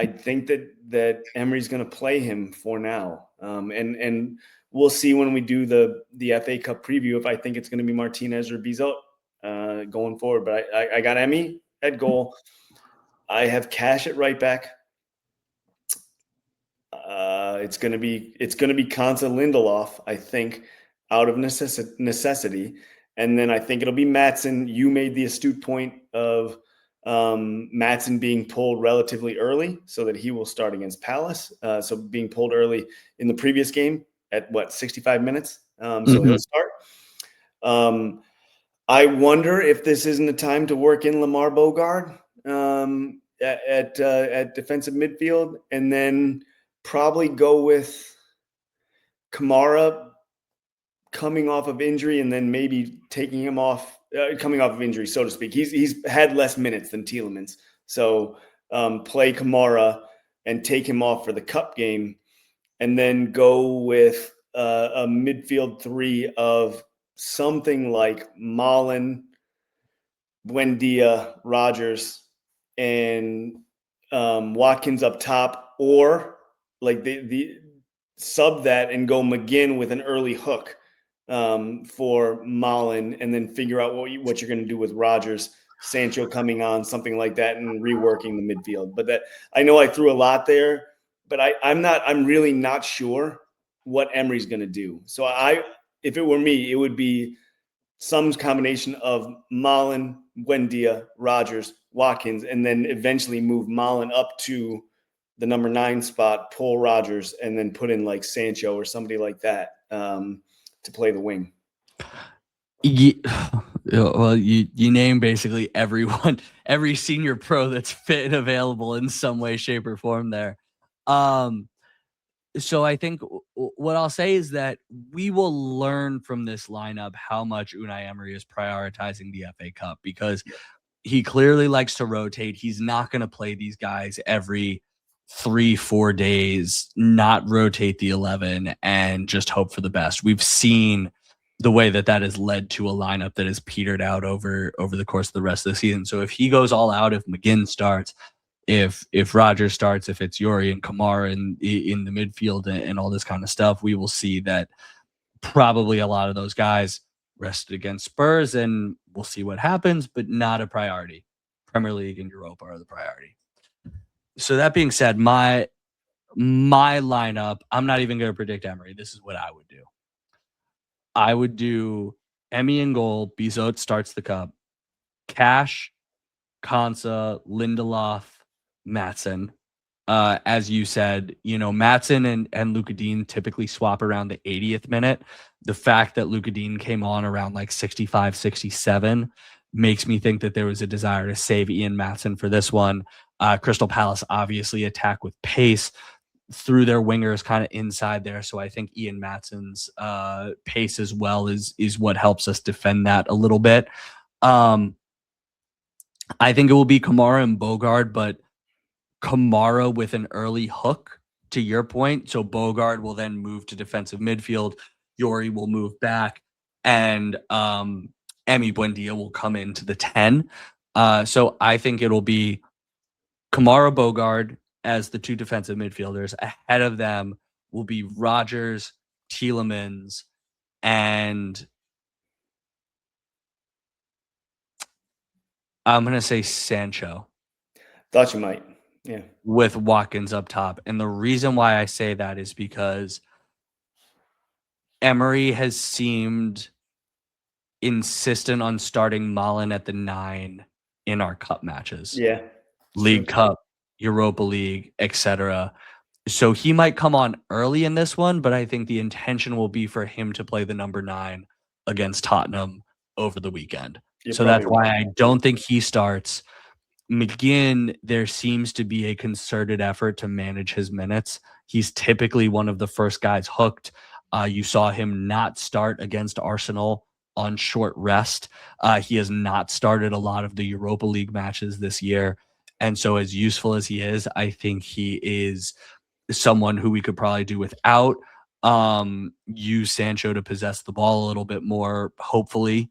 think that Emery's going to play him for now, and we'll see when we do the FA Cup preview if I think it's going to be Martinez or Bizot going forward. But I got Emmy at goal. I have Cash at right back. It's going to be Konsa Lindelof, I think, out of necessity, and then I think it'll be Maatsen. You made the astute point of Maatsen being pulled relatively early so that he will start against Palace. So being pulled early in the previous game at 65 minutes. So he'll start. I wonder if this isn't a time to work in Lamar Bogard at defensive midfield, and then probably go with Kamara coming off of injury, and then maybe taking him off. Coming off of injury, so to speak. He's had less minutes than Tielemans. So play Kamara and take him off for the cup game, and then go with a midfield 3 of something like Malen, Buendia, Rogers, and Watkins up top, or like the sub that and go McGinn with an early hook for Malen, and then figure out what you're going to do with Rogers, Sancho coming on, something like that, and reworking the midfield. But that, I know I threw a lot there, but I'm really not sure what Emery's going to do. So if it were me, it would be some combination of Malen, Buendia, Rogers, Watkins, and then eventually move Malen up to the number 9 spot, pull Rogers, and then put in like Sancho or somebody like that to play the wing. Well, you name basically everyone, every senior pro that's fit and available in some way, shape, or form there. So I think what I'll say is that we will learn from this lineup how much Unai Emery is prioritizing the FA Cup, because he clearly likes to rotate. He's not going to play these guys every 3-4 days, not rotate the 11 and just hope for the best. We've seen the way that has led to a lineup that has petered out over the course of the rest of the season. So if he goes all out, if McGinn starts, if Rogers starts, if it's Yuri and Kamara in the midfield and all this kind of stuff, we will see that probably a lot of those guys rested against Spurs, and we'll see what happens, but not a priority. Premier League and Europa are the priority. So that being said, my lineup, I'm not even going to predict Emery. This is what I would do. I would do Emmy in goal. Bizot starts the cup. Cash, Konsa, Lindelof, Maatsen. As you said, Maatsen and Luka Dean typically swap around the 80th minute. The fact that Luka Dean came on around like 65, 67 makes me think that there was a desire to save Ian Maatsen for this one. Crystal Palace obviously attack with pace through their wingers kind of inside there. So I think Ian Maatsen's pace as well is what helps us defend that a little bit. I think it will be Kamara and Bogard, but Kamara with an early hook, to your point. So Bogard will then move to defensive midfield. Yori will move back, and Emi Buendia will come into the 10. So I think it'll be Kamara, Bogard as the two defensive midfielders. Ahead of them will be Rodgers, Tielemans, and I'm going to say Sancho. Thought you might. Yeah. With Watkins up top. And the reason why I say that is because Emery has seemed insistent on starting Malen at the 9 in our cup matches. Yeah. League Cup, Europa League, etc. So he might come on early in this one, but I think the intention will be for him to play the number 9 against Tottenham over the weekend. So that's why I don't think he starts. McGinn, there seems to be a concerted effort to manage his minutes. He's typically one of the first guys hooked. You saw him not start against Arsenal on short rest. He has not started a lot of the Europa League matches this year. And so as useful as he is, I think he is someone who we could probably do without. Use Sancho to possess the ball a little bit more, hopefully.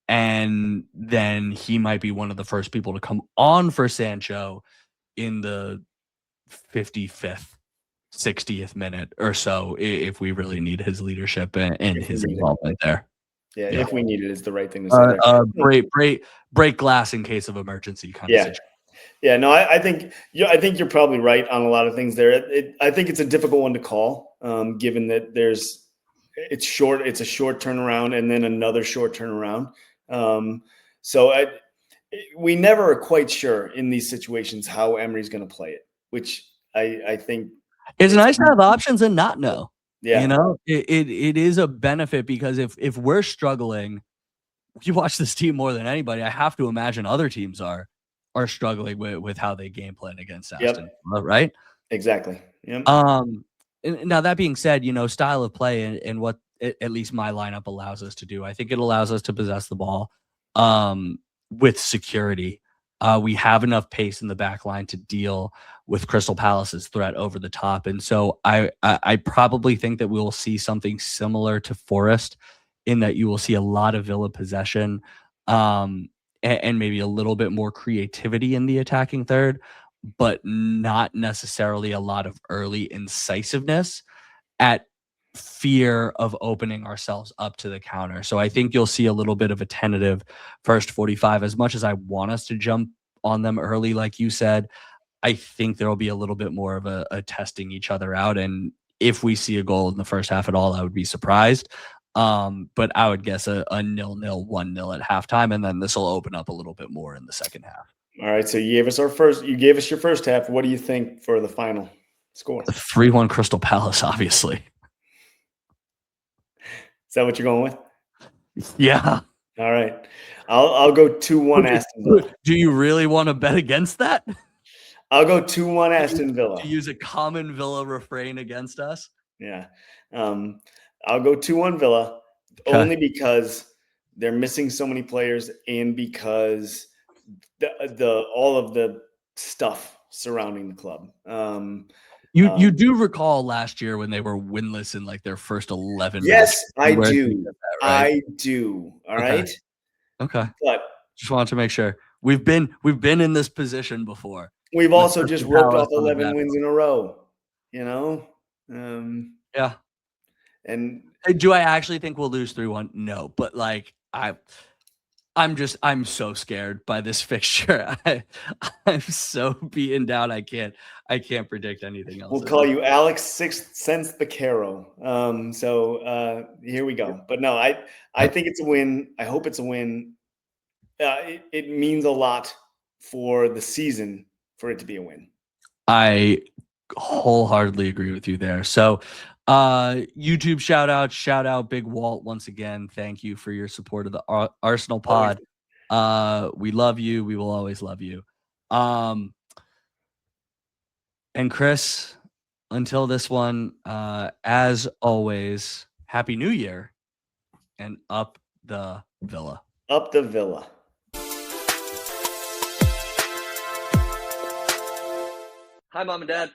And then he might be one of the first people to come on for Sancho in the 55th, 60th minute or so, if we really need his leadership and his involvement there. Yeah, if we need it is the right thing to say. Break glass in case of emergency kind of situation. Yeah, no, I think you're probably right on a lot of things there. I think it's a difficult one to call, given that it's a short turnaround and then another short turnaround. So we never are quite sure in these situations how Emery's going to play it, which I think it's nice to have options and not know. Yeah, it is a benefit because if we're struggling, you watch this team more than anybody. I have to imagine other teams are struggling with how they game plan against Aston Villa, right? Exactly. Yep. Now that being said, style of play and what at least my lineup allows us to do, I think it allows us to possess the ball with security. We have enough pace in the back line to deal with Crystal Palace's threat over the top. And so I probably think that we will see something similar to Forest in that you will see a lot of Villa possession and maybe a little bit more creativity in the attacking third, but not necessarily a lot of early incisiveness at fear of opening ourselves up to the counter. So I think you'll see a little bit of a tentative first 45. As much as I want us to jump on them early, like you said, I think there'll be a little bit more of a testing each other out. And if we see a goal in the first half at all, I would be surprised. But I would guess a 0-0, 1-0 at halftime, and then this will open up a little bit more in the second half. All right. So you gave us your first half. What do you think for the final score? 3-1 Crystal Palace, obviously. Is that what you're going with? Yeah. All right. I'll go 2-1 Aston Villa. Do you really want to bet against that? I'll go 2-1 Aston Villa. To use a common Villa refrain against us? Yeah. I'll go 2-1 Villa only because they're missing so many players and because all of the stuff surrounding the club. You do recall last year when they were winless in like their first 11 Yes, matches. I do. That, right? I do. All right. Okay. But just wanted to make sure. We've been in this position before. We've also just roped off 11 wins in a row, Yeah. And Do I actually think we'll lose 3-1? No, but like I'm so scared by this fixture. I'm so beaten down. I can't predict anything else. We'll call you Alex Sixth Sense Beccaro. Here we go. But no, I think it's a win. I hope it's a win. It means a lot for the season for it to be a win. I wholeheartedly agree with you there. So YouTube shout out Big Walt once again. Thank you for your support of the Arsenal pod. We love you. We will always love you. And Chris, until this one, as always, Happy New Year and up the Villa. Up the Villa. Hi, Mom and Dad.